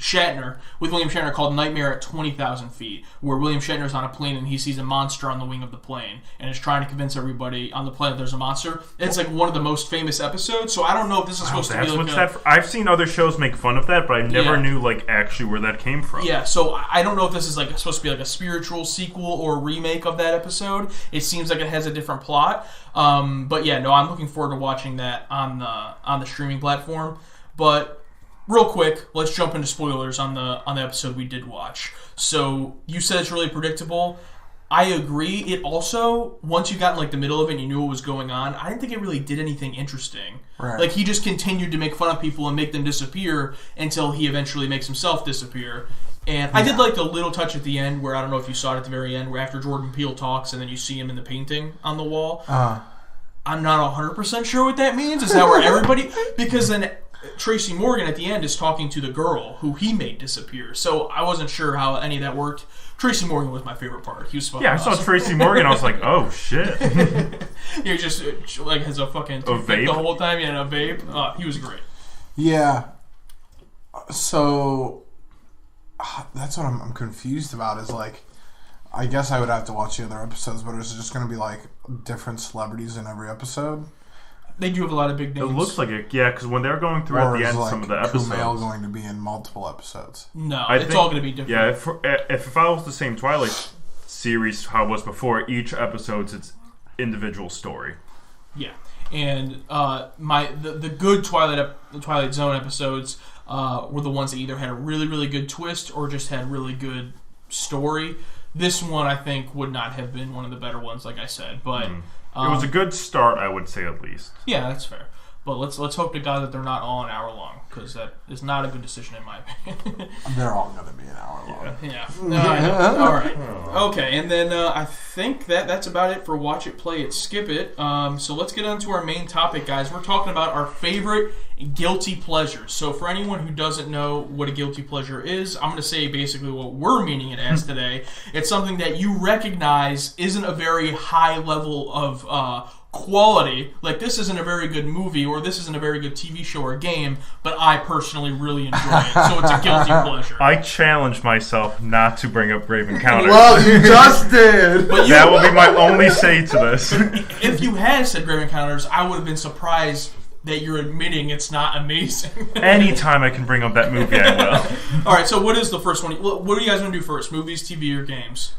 Shatner called Nightmare at 20,000 feet, where William Shatner's on a plane and he sees a monster on the wing of the plane and is trying to convince everybody on the plane that there's a monster. It's like one of the most famous episodes, so I don't know if this is supposed to be like I've seen other shows make fun of that, but I never knew like actually where that came from. Yeah, so I don't know if this is like supposed to be like a spiritual sequel or remake of that episode. It seems like it has a different plot. But yeah, no, I'm looking forward to watching that on the streaming platform. But real quick, let's jump into spoilers on the episode we did watch. So you said it's really predictable. I agree. It also, once you got in like the middle of it and you knew what was going on, I didn't think it really did anything interesting. Right. Like he just continued to make fun of people and make them disappear until he eventually makes himself disappear. And I did like the little touch at the end where, I don't know if you saw it at the very end, where after Jordan Peele talks and then you see him in the painting on the wall. I'm not 100% sure what that means. Is that where everybody... Because then Tracy Morgan at the end is talking to the girl who he made disappear. So I wasn't sure how any of that worked. Tracy Morgan was my favorite part. He was fucking awesome. I saw Tracy Morgan. I was like, oh shit. He just like has a fucking vape the whole time. Yeah, and a vape. He was great. Yeah. So that's what I'm confused about. Is like, I guess I would have to watch the other episodes, but is it just going to be like different celebrities in every episode? They do have a lot of big names. It looks like it, yeah, because when they're going through at the end some of the episodes... Or is like Kumail going to be in multiple episodes? No, it's all going to be different. Yeah, if it follows the same Twilight series how it was before, each episode's its individual story. Yeah, and the good Twilight Zone episodes were the ones that either had a really, really good twist or just had really good story. This one, I think, would not have been one of the better ones, like I said, but... It was a good start, I would say, at least. Yeah, that's fair. But let's hope to God that they're not all an hour long, because that is not a good decision in my opinion. They're all going to be an hour long. Yeah. No, I know. All right. Okay, and then I think that's about it for Watch It, Play It, Skip It. So let's get on to our main topic, guys. We're talking about our favorite guilty pleasures. So for anyone who doesn't know what a guilty pleasure is, I'm going to say basically what we're meaning it as today. It's something that you recognize isn't a very high level of quality, like this isn't a very good movie or this isn't a very good TV show or game, but I personally really enjoy it, so it's a guilty pleasure. I challenged myself not to bring up Grave Encounters. Well, you just did! But that will be my only say to this. If you had said Grave Encounters, I would have been surprised that you're admitting it's not amazing. Anytime I can bring up that movie, I will. Alright, so what is the first one? What do you guys want to do first? Movies, TV, or games?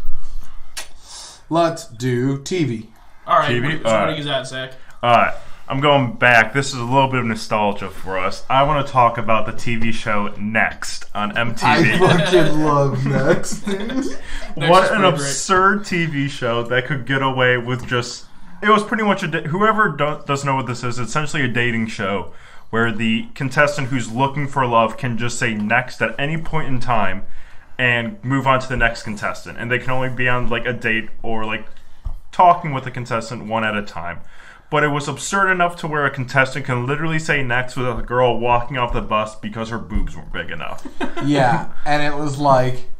Let's do TV. Alright, TV? What do you got, Zach? Alright, I'm going back. This is a little bit of nostalgia for us. I want to talk about the TV show Next on MTV. I fucking love Next. What an absurd TV show that could get away with just... It was pretty much whoever doesn't know what this is, it's essentially a dating show where the contestant who's looking for love can just say next at any point in time and move on to the next contestant. And they can only be on like a date or like talking with the contestant one at a time. But it was absurd enough to where a contestant can literally say next without a girl walking off the bus because her boobs weren't big enough. Yeah, and it was like,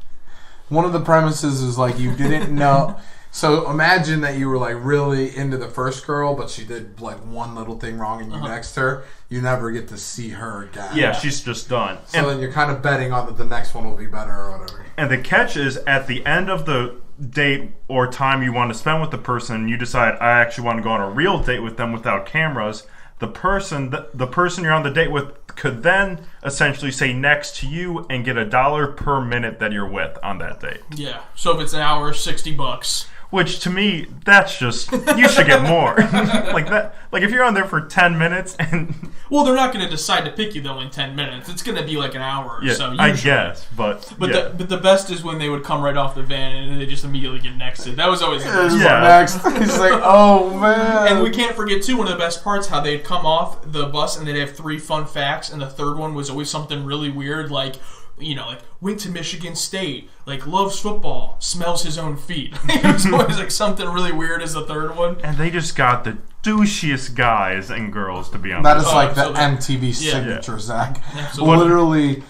one of the premises is like you didn't know. So imagine that you were like really into the first girl, but she did like one little thing wrong and you next her. You never get to see her again. Yeah, she's just done. So then you're kind of betting on that the next one will be better or whatever. And the catch is at the end of the date or time you want to spend with the person, you decide I actually want to go on a real date with them without cameras. The person you're on the date with could then essentially say next to you and get $1 per minute that you're with on that date. Yeah. So if it's an hour, $60. Which to me, that's just you should get more. Like that. Like if you're on there for 10 minutes and well, they're not going to decide to pick you though in 10 minutes. It's going to be like an hour or so. Usually. I guess, but yeah. the best is when they would come right off the van and they just immediately get nexted. That was always the best. Next. He's like, oh man. And we can't forget too, one of the best parts, how they'd come off the bus and they'd have 3 fun facts, and the third one was always something really weird, like, you know, like, went to Michigan State, like, loves football, smells his own feet. It was always, like, something really weird as the third one. And they just got the douchiest guys and girls to be on that. That is like the MTV signature, Zach. Absolutely. Literally.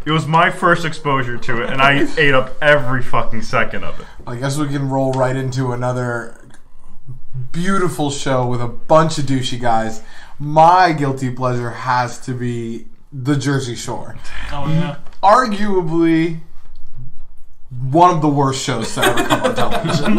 It was my first exposure to it, and I ate up every fucking second of it. I guess we can roll right into another beautiful show with a bunch of douchey guys. My guilty pleasure has to be The Jersey Shore. Oh, yeah. Arguably one of the worst shows to ever come on television.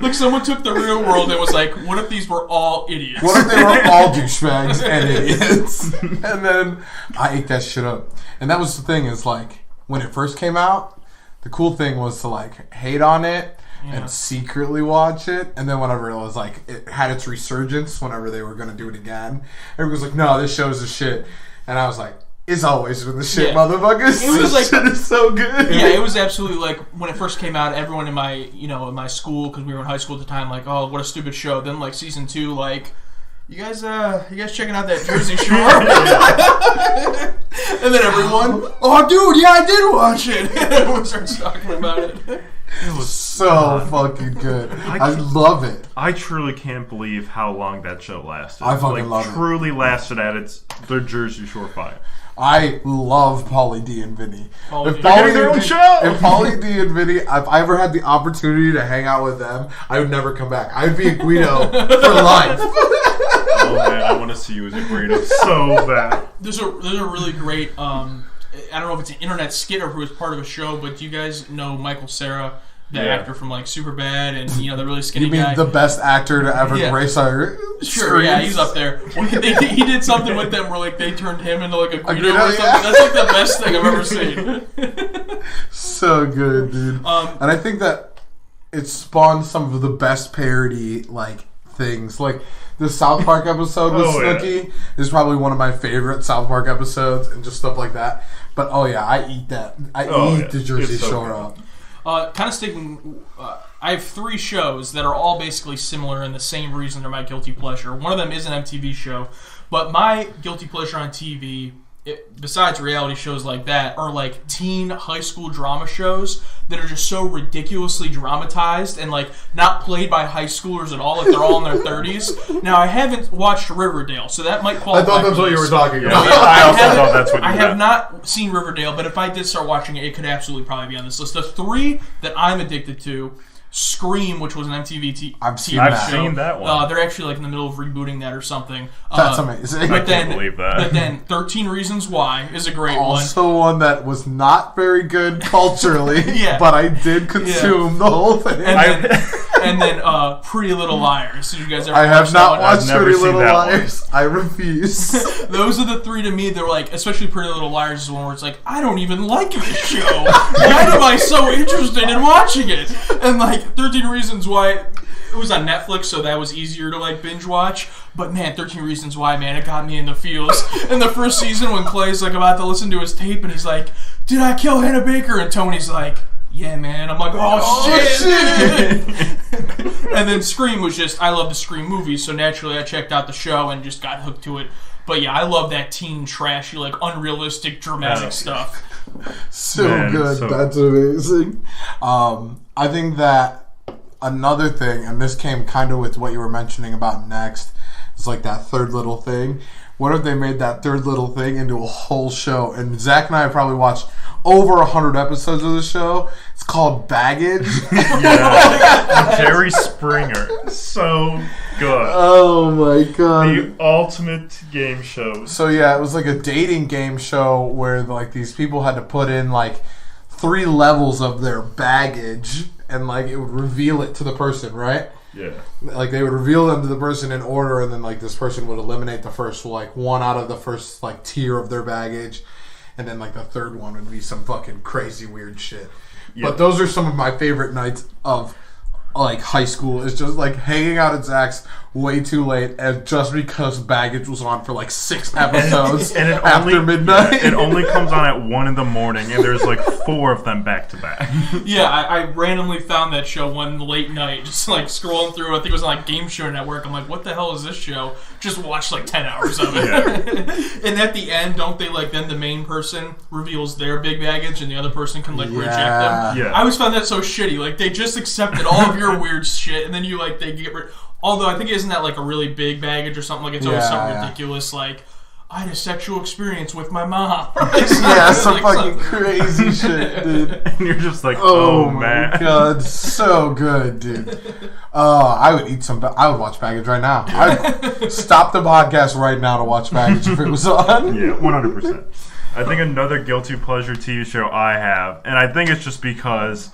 Look, someone took the real world and was like, what if these were all idiots? What if they were all douchebags and idiots? And then I ate that shit up. And that was the thing, is like, when it first came out, the cool thing was to like hate on it and secretly watch it. And then whenever it was like, it had its resurgence, whenever they were going to do it again, everyone was like, no, this show's the shit. And I was like, it's always been the shit, motherfuckers. It was like, shit is so good. Yeah, it was absolutely like, when it first came out, everyone in my school, because we were in high school at the time, like, oh, what a stupid show. Then like season 2, like, you guys checking out that Jersey Shore? And then everyone, oh dude, yeah, I did watch it. And everyone starts talking about it. It was so fucking good. I love it. I truly can't believe how long that show lasted. I fucking love it. Truly lasted at the Jersey Shore 5. I love Pauly D and Vinny. They're getting their own show. If Pauly D and Vinny, if I ever had the opportunity to hang out with them, I would never come back. I would be a Guido for life. Oh man, I want to see you as a Guido so bad. There's a really great, I don't know if it's an internet skit or who was part of a show, but do you guys know Michael Cera, the actor from like Superbad, and the really skinny guy? You mean the best actor to ever grace our Sure, yeah, he's up there. Well, he did something with them where like they turned him into like a Guido or something. Yeah. That's like the best thing I've ever seen. So good, dude. And I think that it spawned some of the best parody like things. Like the South Park episode with Snooki is probably one of my favorite South Park episodes, and just stuff like that. But I eat that. I eat the Jersey Shore up. Kind of sticking. I have 3 shows that are all basically similar in the same reason they're my guilty pleasure. One of them is an MTV show, but my guilty pleasure on TV, besides reality shows like that, are like teen high school drama shows that are just so ridiculously dramatized and like not played by high schoolers at all, like they're all in their 30s. Now, I haven't watched Riverdale, so that might qualify. I thought that's what you were talking about. I also thought that's what you meant. I have not seen Riverdale, but if I did start watching it, it could absolutely probably be on this list. The 3 that I'm addicted to: Scream, which was an MTV I've seen that one. They're actually like in the middle of rebooting that or something. That's amazing. But then, believe that. But then 13 Reasons Why is a great one. Also one that was not very good culturally, Yeah. but I did consume the whole thing. And then Pretty Little Liars. Did you guys ever I have watch not that one? watched I've never Pretty seen Little that one. Liars. I refuse. Those are the 3 to me. They're like, especially Pretty Little Liars is one where it's like, I don't even like this show. Why am I so interested in watching it? And like 13 Reasons Why, it was on Netflix, so that was easier to like binge watch. But man, 13 Reasons Why, man, it got me in the feels. In the first season, when Clay's like about to listen to his tape, and he's like, "Did I kill Hannah Baker?" And Tony's like, "Yeah, man." I'm like, oh shit. And then Scream was just, I love the Scream movies, so naturally I checked out the show and just got hooked to it. But yeah, I love that teen trashy, like unrealistic, dramatic stuff. So Man, good. so- That's amazing. I think that another thing, and this came kind of with what you were mentioning about next, is like that third little thing. What if they made that third little thing into a whole show? And Zach and I have probably watched over 100 episodes of the show. It's called Baggage. Yeah. Jerry Springer. So good. Oh my god. The ultimate game show. So yeah, it was like a dating game show where like these people had to put in like 3 levels of their baggage, and like it would reveal it to the person, right? Yeah. Like they would reveal them to the person in order, and then like this person would eliminate the first like one out of the first like tier of their baggage, and then like the third one would be some fucking crazy weird shit. Yeah. But those are some of my favorite nights of like high school. It's just like hanging out at Zach's way too late, and just because Baggage was on for like 6 episodes And it after midnight. It only comes on at 1 in the morning, and there's like 4 of them back to back. Yeah, I randomly found that show one late night, just like scrolling through. I think it was on like Game Show Network. I'm like, what the hell is this show? Just watched like 10 hours of it. Yeah. And at the end, don't they like then the main person reveals their big baggage and the other person can like reject them? Yeah. I always found that so shitty. Like they just accepted all of your weird shit, and then you like they get rid. Although I think isn't that like a really big baggage or something? Like it's always something ridiculous like, I had a sexual experience with my mom. Yeah, some fucking crazy shit, dude. And you're just like, Oh, oh man. my god, so good, dude. I would eat some. I would watch Baggage right now. I'd stop the podcast right now to watch Baggage if it was on. Yeah, 100%. I think another guilty pleasure TV show I have, and I think it's just because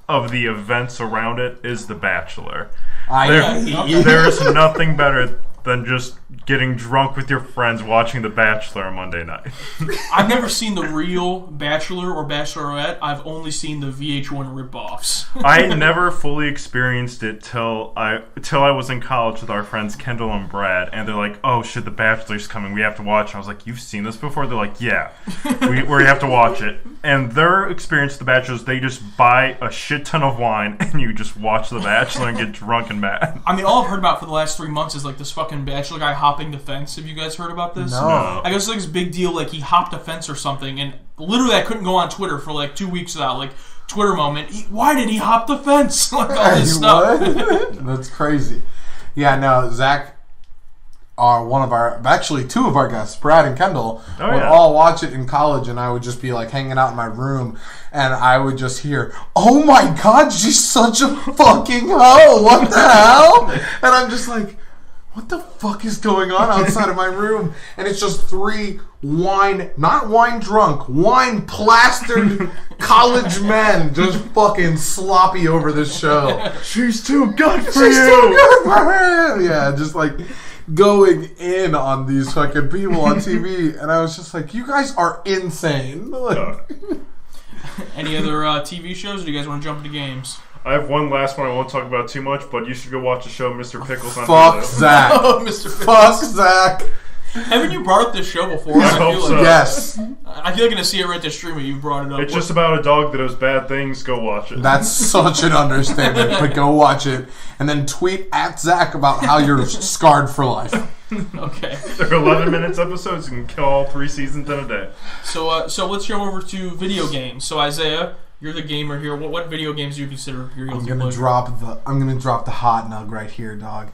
of the events around it, is The Bachelor. There is nothing better than just getting drunk with your friends watching The Bachelor on Monday night. I've never seen the real Bachelor or Bachelorette. I've only seen the VH1 ripoffs. I never fully experienced it till I was in college with our friends Kendall and Brad, and they're like, "Oh shit, The Bachelor's coming. We have to watch." And I was like, "You've seen this before?" They're like, "Yeah, we have to watch it." And their experience with The Bachelor is they just buy a shit ton of wine and you just watch The Bachelor and get drunk and mad. I mean, all I've heard about for the last 3 months is like this fucking Bachelor guy hopping the fence. Have you guys heard about this? No. I guess it's like this big deal. Like he hopped a fence or something, and literally I couldn't go on Twitter for like 2 weeks without like Twitter moment. Why did he hop the fence? Like all this stuff. What? That's crazy. Yeah, no, Zach, actually 2 of our guests, Brad and Kendall, would all watch it in college, and I would just be like hanging out in my room, and I would just hear, "Oh my god, she's such a fucking hoe! What the hell?" And I'm just like, what the fuck is going on outside of my room? And it's just 3 not wine drunk, wine plastered college men just fucking sloppy over this show. She's too good for She's too good for him! Yeah, just like going in on these fucking people on TV. And I was just like, you guys are insane. Like, Any other TV shows, or do you guys want to jump into games? I have one last one I won't talk about too much, but you should go watch the show Mr. Pickles on fuck Hulu. Zach. Oh, Mr. Fuck Zach. Haven't you brought up this show before? I hope so. Yes. I feel like gonna see it right to stream it. You brought it up. It's just about a dog that does bad things. Go watch it. That's such an understatement, but go watch it. And then tweet at Zach about how you're scarred for life. Okay. They're 11 minutes episodes. You can kill all 3 seasons in a day. So let's go over to video games. So Isaiah, you're the gamer here. What video games do you consider your guilty pleasure? I'm gonna drop the hot nug right here, dog.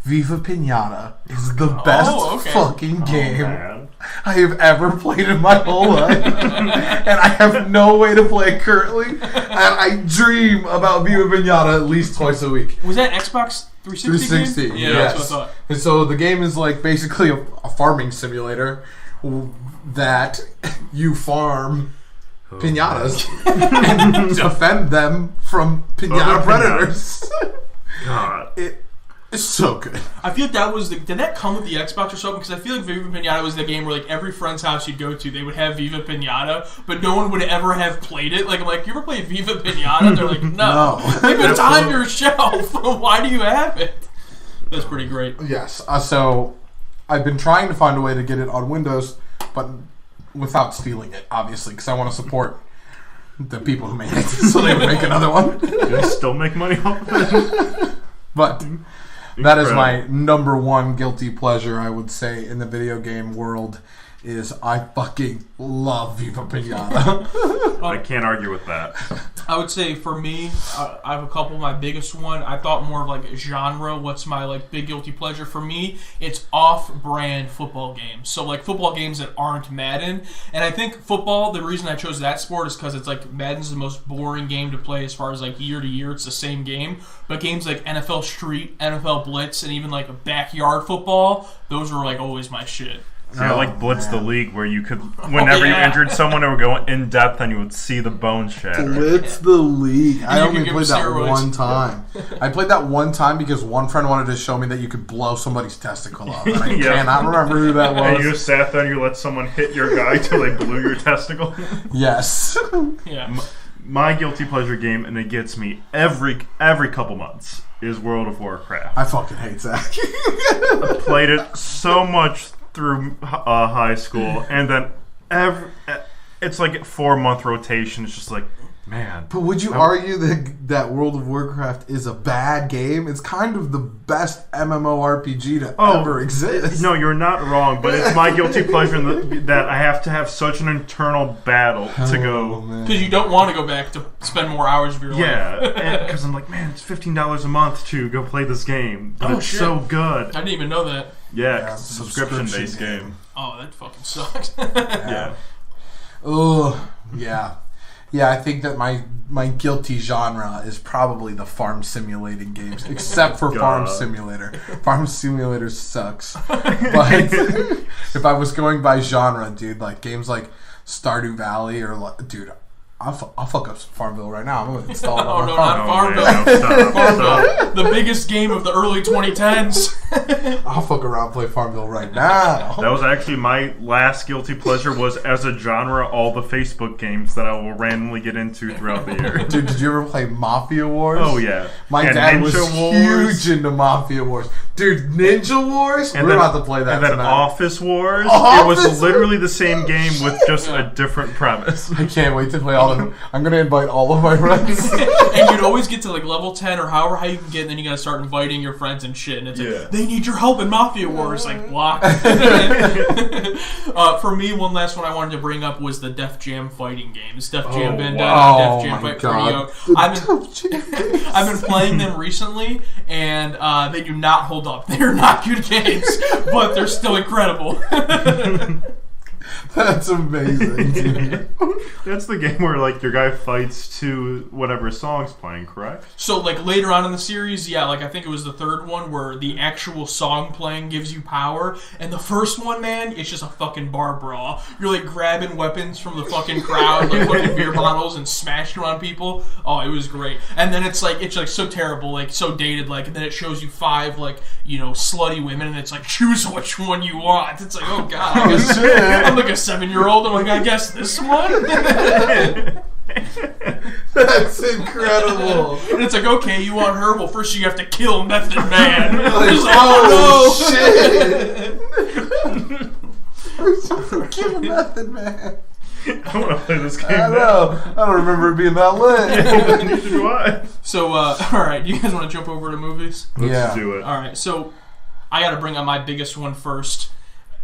Viva Pinata is the best fucking game I have ever played in my whole life. And I have no way to play it currently. And I dream about Viva Pinata at least twice a week. Was that Xbox 360 game? Yeah, yes. that's what I thought. And so the game is like basically a farming simulator that you farm pinatas and defend them from pinata predators. God. It's so good. I feel like that was did that come with the Xbox or something? Because I feel like Viva Pinata was the game where like every friend's house you'd go to, they would have Viva Pinata, but no one would ever have played it. Like I'm like, you ever play Viva Pinata? They're like, no. Like, it's on your shelf. Why do you have it? That's pretty great. Yes. So I've been trying to find a way to get it on Windows, but without stealing it, obviously, because I want to support the people who made it, so they would make another one. You still make money off of it? But that is my number one guilty pleasure, I would say, in the video game world, is I fucking love Viva Pinata. I can't argue with that. I would say for me, I have a couple. My biggest one, I thought more of like genre. What's my like big guilty pleasure? For me, it's off-brand football games. So like football games that aren't Madden. And I think football, the reason I chose that sport is because it's like Madden's the most boring game to play as far as like year to year. It's the same game. But games like NFL Street, NFL Blitz, and even like backyard football, those were like always my shit. So I like Blitz the League, where you could, whenever you injured someone, it would go in depth and you would see the bones shatter. Blitz the League. I only played that steroids. one time. I played that one time because one friend wanted to show me that you could blow somebody's testicle up. And I cannot remember who that was. And you just sat there and you let someone hit your guy till they blew your testicle. Yes. Yeah. My guilty pleasure game, and it gets me every couple months, is World of Warcraft. I fucking hate Zach. I played it so much through high school, and then it's like a 4-month rotation. It's just like, man. But would you argue that World of Warcraft is a bad game? It's kind of the best MMORPG to ever exist. No, you're not wrong, but it's my guilty pleasure that I have to have such an internal battle to go. Because you don't want to go back to spend more hours of your life. Yeah, because I'm like, man, it's $15 a month to go play this game. But it's so good. I didn't even know that. Yeah, it's a subscription-based game. Oh, that fucking sucks. Yeah. Oh, yeah. Yeah, I think that my guilty genre is probably the farm simulating games, except for Farm Simulator. Farm Simulator sucks. But if I was going by genre, dude, like games like Stardew Valley or, dude, I'll fuck up some Farmville right now. I'm going to install it on my phone. Not Farmville. Man, Farmville, the biggest game of the early 2010s. I'll fuck around and play Farmville right now. That was actually my last guilty pleasure, was as a genre all the Facebook games that I will randomly get into throughout the year. Dude, did you ever play Mafia Wars? Oh, yeah. My dad was huge into Mafia Wars. Dude, Ninja Wars? We're about to play that and then tonight. Office Wars? It was literally the same game with just a different premise. I can't wait to play all of them. I'm going to invite all of my friends. And you'd always get to like level 10 or however high you can get, and then you got to start inviting your friends and shit. And it's like, they need your help in Mafia Wars. Like, block. For me, one last one I wanted to bring up was the Def Jam fighting games. Def Jam Vendetta, Def Jam Fight for Yo. I've been playing them recently, and they do not hold up. They're not good games, but they're still incredible. That's amazing, dude. That's the game where like your guy fights to whatever song's playing, correct? So like later on in the series, yeah, like I think it was the third one where the actual song playing gives you power, and the first one, man, it's just a fucking bar brawl. You're like grabbing weapons from the fucking crowd, like fucking beer bottles and smashing them on people. Oh, it was great. And then it's like so terrible, like so dated, like, and then it shows you 5 like, you know, slutty women, and it's like choose which one you want. It's like, oh god, I'm like a 7-year-old. I'm like, I guess this one. That's incredible. And it's like, okay, you want her? Well, first you have to kill Method Man. Oh, shit. Kill Method Man. I want to play this game I now. know. I don't remember it being that lit. Neither do I. So, all right, do you guys want to jump over to movies? Let's do it. All right, so I got to bring up my biggest one first.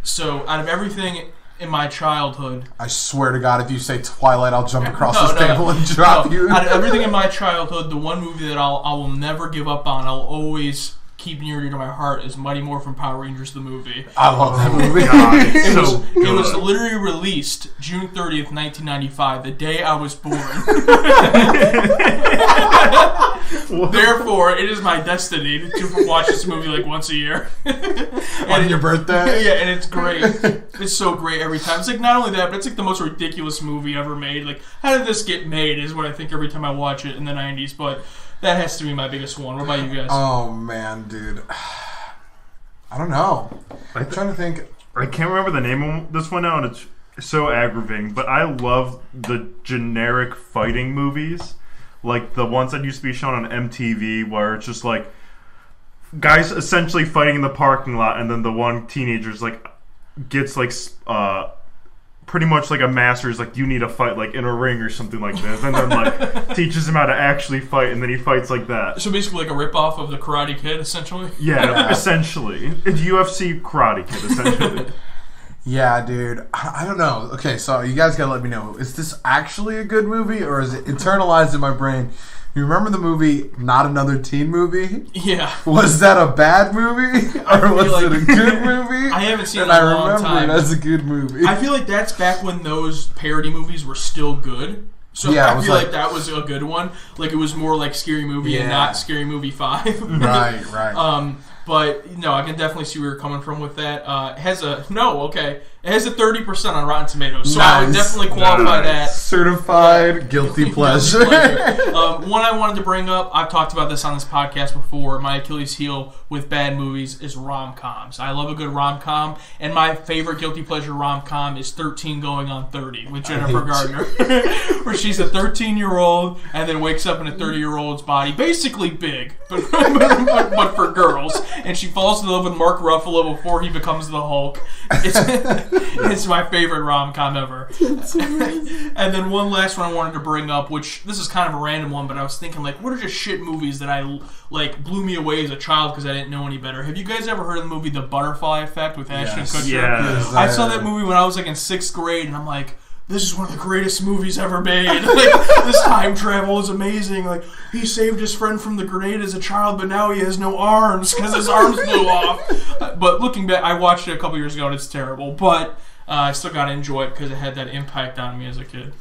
So, out of everything in my childhood... I swear to God, if you say Twilight, I'll jump across this table and drop you. Out of everything in my childhood, the one movie that I will never give up on, I'll always keep near to my heart, is Mighty Morphin Power Rangers the movie. I love that movie. God, it's so good. It was literally released June 30th, 1995, the day I was born. Therefore, it is my destiny to watch this movie like once a year. On your birthday? Yeah, and it's great. It's so great every time. It's like not only that, but it's like the most ridiculous movie ever made. Like, how did this get made is what I think every time I watch it in the 90s, but that has to be my biggest one. What about you guys? Oh, man, dude. I don't know. I'm trying to think. I can't remember the name of this one now, and it's so aggravating, but I love the generic fighting movies. Like the ones that used to be shown on MTV, where it's just like guys essentially fighting in the parking lot, and then the one teenager's like gets like pretty much like a master's like you need to fight like in a ring or something like this, and then like teaches him how to actually fight, and then he fights like that. So basically like a ripoff of the Karate Kid, essentially? Yeah, essentially. It's UFC Karate Kid, essentially. Yeah, dude. I don't know. Okay, so you guys gotta let me know. Is this actually a good movie, or is it internalized in my brain? You remember the movie Not Another Teen Movie? Yeah. Was that a bad movie, or was it a good movie? I haven't seen it and in a I long remember time. it as a good movie. I feel like that's back when those parody movies were still good. So Yeah, I feel like that was a good one. Like it was more like Scary Movie and not Scary Movie 5. Right. But no, I can definitely see where you're coming from with that. It has a 30% on Rotten Tomatoes, so I would definitely qualify that. Certified guilty pleasure. One I wanted to bring up, I've talked about this on this podcast before. My Achilles heel with bad movies is rom-coms. I love a good rom-com, and my favorite guilty pleasure rom-com is 13 Going on 30 with Jennifer Gardner, where she's a 13-year-old and then wakes up in a 30-year-old's body, basically big, but but for girls. And she falls in love with Mark Ruffalo before he becomes the Hulk. It's my favorite rom-com ever. And then one last one I wanted to bring up, which this is kind of a random one, but I was thinking, like, what are just shit movies that I, like, blew me away as a child because I didn't know any better? Have you guys ever heard of the movie The Butterfly Effect with Ashton Kutcher? Yes. I saw that movie when I was, like, in 6th grade, and I'm like, this is one of the greatest movies ever made. Like, this time travel is amazing. Like, he saved his friend from the grenade as a child, but now he has no arms because his arms blew off. But looking back, I watched it a couple years ago, and it's terrible. But I still got to enjoy it because it had that impact on me as a kid.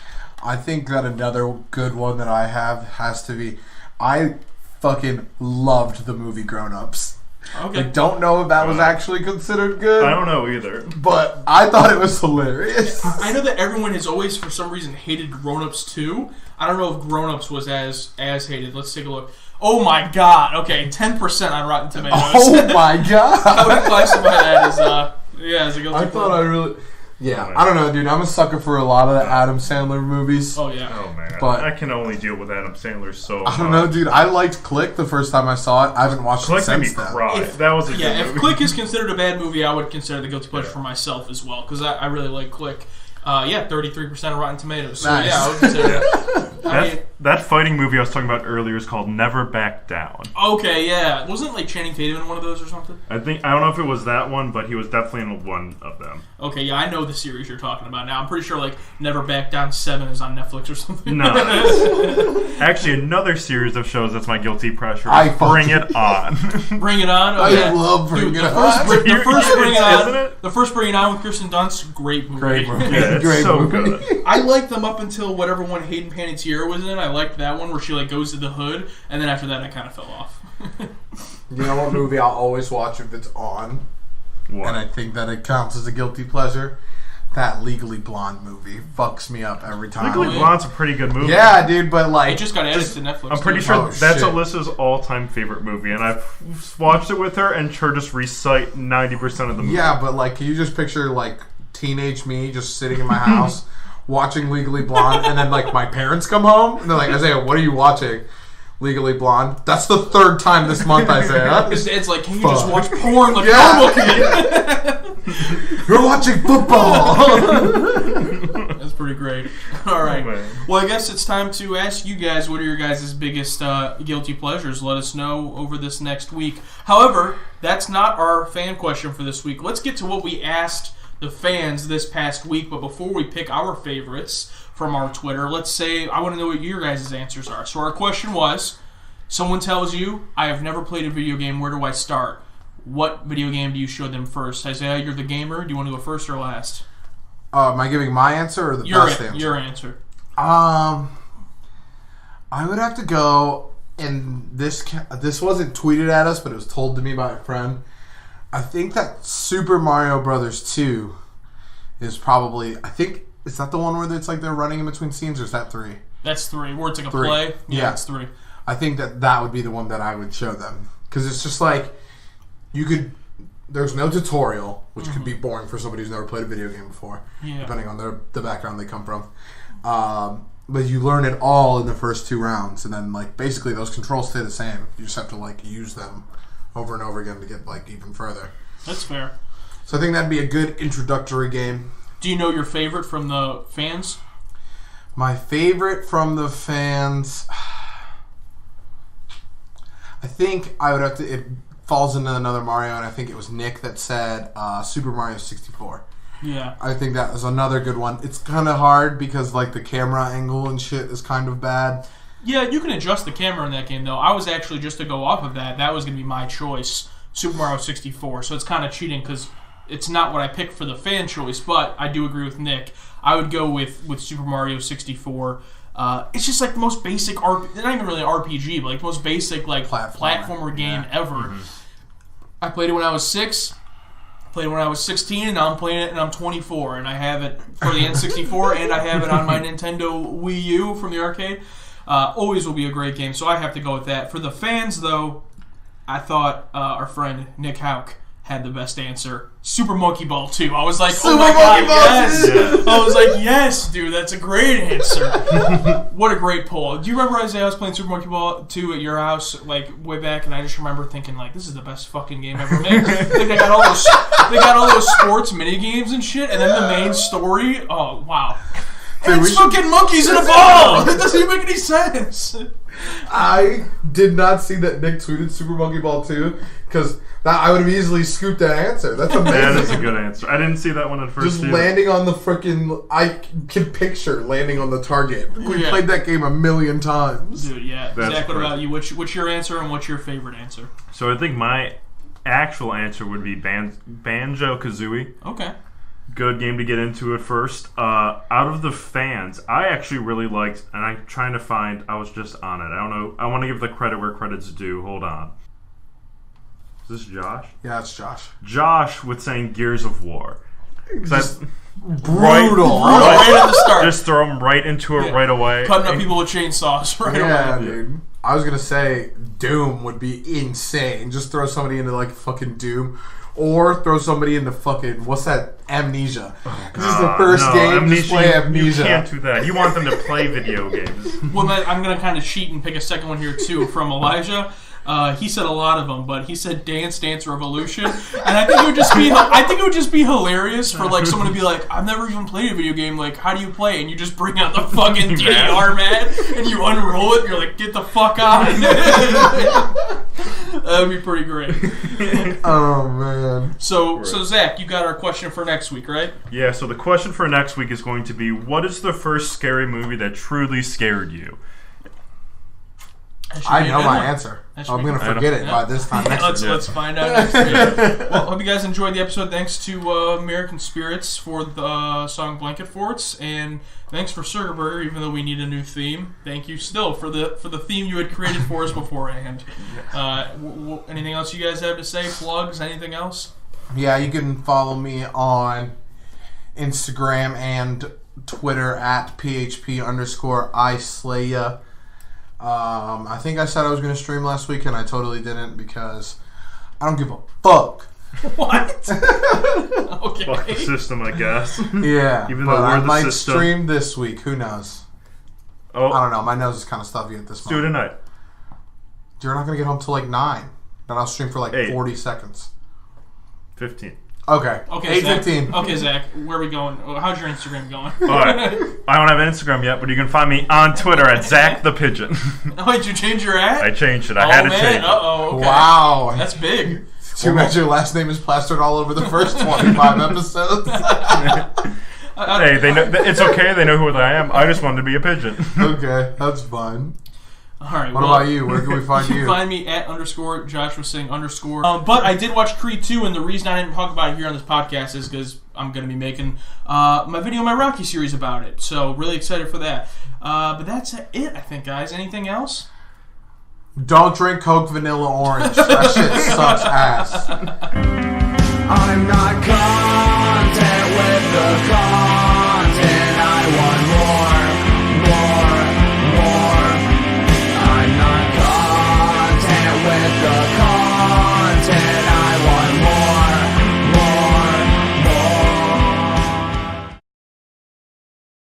I think that another good one that I have has to be, I fucking loved the movie Grown Ups. Okay. I don't know if that was actually considered good. I don't know either. But I thought it was hilarious. I know that everyone has always, for some reason, hated Grown Ups 2. I don't know if Grown Ups was as hated. Let's take a look. Oh my god. Okay, 10% on Rotten Tomatoes. Oh my god. I would classify that as a guilty I thought I really... Yeah, I don't know, dude. I'm a sucker for a lot of the Adam Sandler movies. Oh, yeah. Oh, man. But I can only deal with Adam Sandler so much. I don't know, dude. I liked Click the first time I saw it. I haven't watched Click it made me since then. cry. That was a good Yeah, if movie. Click is considered a bad movie, I would consider the guilty pleasure for myself as well, because I really like Click. 33% of Rotten Tomatoes. So, Nice. yeah, I would consider that. That fighting movie I was talking about earlier is called Never Back Down. Okay, yeah. Wasn't like Channing Tatum in one of those or something? I don't know if it was that one, but he was definitely in one of them. Okay, yeah, I know the series you're talking about now. I'm pretty sure like Never Back Down 7 is on Netflix or something. No. Actually, another series of shows that's my guilty pressure. Bring It On. Bring It On? Oh, I yeah. love Bring It The On. first Bring It On, Isn't it? the first Bring It On with Kirsten Dunst, great movie. Great movie. Yeah, it's Great so movie. good. I liked them up until whatever one Hayden Panettiere was in. I liked that one where she like goes to the hood, and then after that I kind of fell off. You know what movie I'll always watch if it's on? What? And I think that it counts as a guilty pleasure? That Legally Blonde movie fucks me up every time. Legally Blonde's a pretty good movie. Yeah, dude, but like... It just got added to Netflix. I'm pretty too. sure Oh, that's shit. Alyssa's all-time favorite movie, and I've watched it with her, and her just recite 90% of the movie. Yeah, but like, can you just picture like teenage me just sitting in my house watching Legally Blonde, and then like my parents come home and they're like, Isaiah, what are you watching? Legally Blonde. That's the third time this month, Isaiah. It's like, can you just watch porn like a Yeah. normal kid? You're watching football. That's pretty great. All right. Oh, man. Well, I guess it's time to ask you guys, what are your guys' biggest guilty pleasures? Let us know over this next week. However, that's not our fan question for this week. Let's get to what we asked the fans this past week. But before we pick our favorites from our Twitter, let's say I want to know what your guys' answers are. So our question was, someone tells you, I have never played a video game, where do I start? What video game do you show them first? Isaiah, you're the gamer. Do you want to go first or last? Am I giving my answer or the best answer? Your answer. I would have to go, and this wasn't tweeted at us, but it was told to me by a friend. I think that Super Mario Brothers 2 is probably, is that the one where it's like they're running in between scenes, or is that 3? That's 3. Where it's like a 3. play. Yeah, it's 3. I think that would be the one that I would show them. Because it's just like, there's no tutorial, which could be boring for somebody who's never played a video game before, depending on the background they come from. But you learn it all in the first 2 rounds, and then like basically those controls stay the same. You just have to like use them over and over again to get like even further. That's fair. So I think that'd be a good introductory game. Do you know your favorite from the fans? My favorite from the fans, I think I would have to. It falls into another Mario, and I think it was Nick that said Super Mario 64. Yeah. I think that was another good one. It's kind of hard because like the camera angle and shit is kind of bad. Yeah, you can adjust the camera in that game, though. I was actually, just to go off of that was going to be my choice, Super Mario 64. So it's kind of cheating because it's not what I picked for the fan choice, but I do agree with Nick. I would go with Super Mario 64. It's just like the most basic, not even really an RPG, but like the most basic like platformer game ever. Mm-hmm. I played it when I was 6. Played it when I was 16, and now I'm playing it and I'm 24, and I have it for the N64, and I have it on my Nintendo Wii U from the arcade. Always will be a great game, so I have to go with that. For the fans, though, I thought our friend Nick Hauk had the best answer. Super Monkey Ball 2. I was like, oh my god, yes! Yeah. I was like, yes, dude, that's a great answer. What a great poll. Do you remember, Isaiah, I was playing Super Monkey Ball 2 at your house, like, way back, and I just remember thinking, like, this is the best fucking game ever made. Like, they got all those sports mini games and shit, and then the main story, oh, wow. Dude, it's fucking monkeys in a ball! It doesn't even make any sense. I did not see that Nick tweeted Super Monkey Ball 2, because I would have easily scooped that answer. That's amazing. That is a good answer. I didn't see that one at first. Just landing on the freaking... I can picture landing on the target. We played that game 1,000,000 times. Dude, yeah. That's Zach, what about you? What's your answer, and what's your favorite answer? So I think my actual answer would be Banjo-Kazooie. Okay. Good game to get into at first. Out of the fans, I actually really liked, and I'm trying to find, I was just on it. I don't know. I want to give the credit where credit's due. Hold on. Is this Josh? Yeah, it's Josh. Josh with saying Gears of War. Just brutal. Right at the start. Just throw them right into it right away. Cutting up people with chainsaws right away. Yeah, dude. I was going to say Doom would be insane. Just throw somebody into like fucking Doom. Or throw somebody into fucking, what's that? Amnesia. This is the first game to play Amnesia. You can't do that. You want them to play video games. Well, I'm going to kind of cheat and pick a second one here, too, from Elijah. He said a lot of them, but he said Dance Dance Revolution, and I think it would just be hilarious for like someone to be like, I've never even played a video game. Like, how do you play? And you just bring out the fucking DDR mat and you unroll it. And you're like, get the fuck out! That'd be pretty great. Oh man. So Zach, you got our question for next week, right? Yeah. So the question for next week is going to be, what is the first scary movie that truly scared you? I know my answer. I'm going to forget it by this time next week. Let's find out next week. Well, hope you guys enjoyed the episode. Thanks to American Spirits for the song Blanket Forts, and thanks for Surgerberger, even though we need a new theme. Thank you still for the theme you had created for us beforehand. Anything else you guys have to say? Plugs? Anything else? Yeah, you can follow me on Instagram and Twitter at PHP_ISlaya. I think I said I was going to stream last week, and I totally didn't because I don't give a fuck. What? Okay. Fuck the system, I guess. Yeah, even though but we're I the might system. stream this week. Who knows? Oh, I don't know. My nose is kind of stuffy at this do it moment. tonight. You're not going to get home till like 9. Then I'll stream for like 8. 40 seconds. 15. Okay. Okay, 8:15. Zach. Okay, Zach. Where are we going? How's your Instagram going? All right. I don't have an Instagram yet, but you can find me on Twitter at Zach the Pigeon. Oh, did you change your ad? I changed it. I had to change it. Uh-oh. Okay. Wow. That's big. Too bad your last name is plastered all over the first 25 episodes. Hey, they know, it's okay. They know who I am. I just wanted to be a pigeon. Okay, that's fine. All right. What about you? Where can we find you? You can find me at _Joshua Singh _. But I did watch Creed 2, and the reason I didn't talk about it here on this podcast is because I'm going to be making my video, my Rocky series about it. So really excited for that. But that's it, I think, guys. Anything else? Don't drink Coke Vanilla Orange. That shit sucks ass. I'm not content with the cause.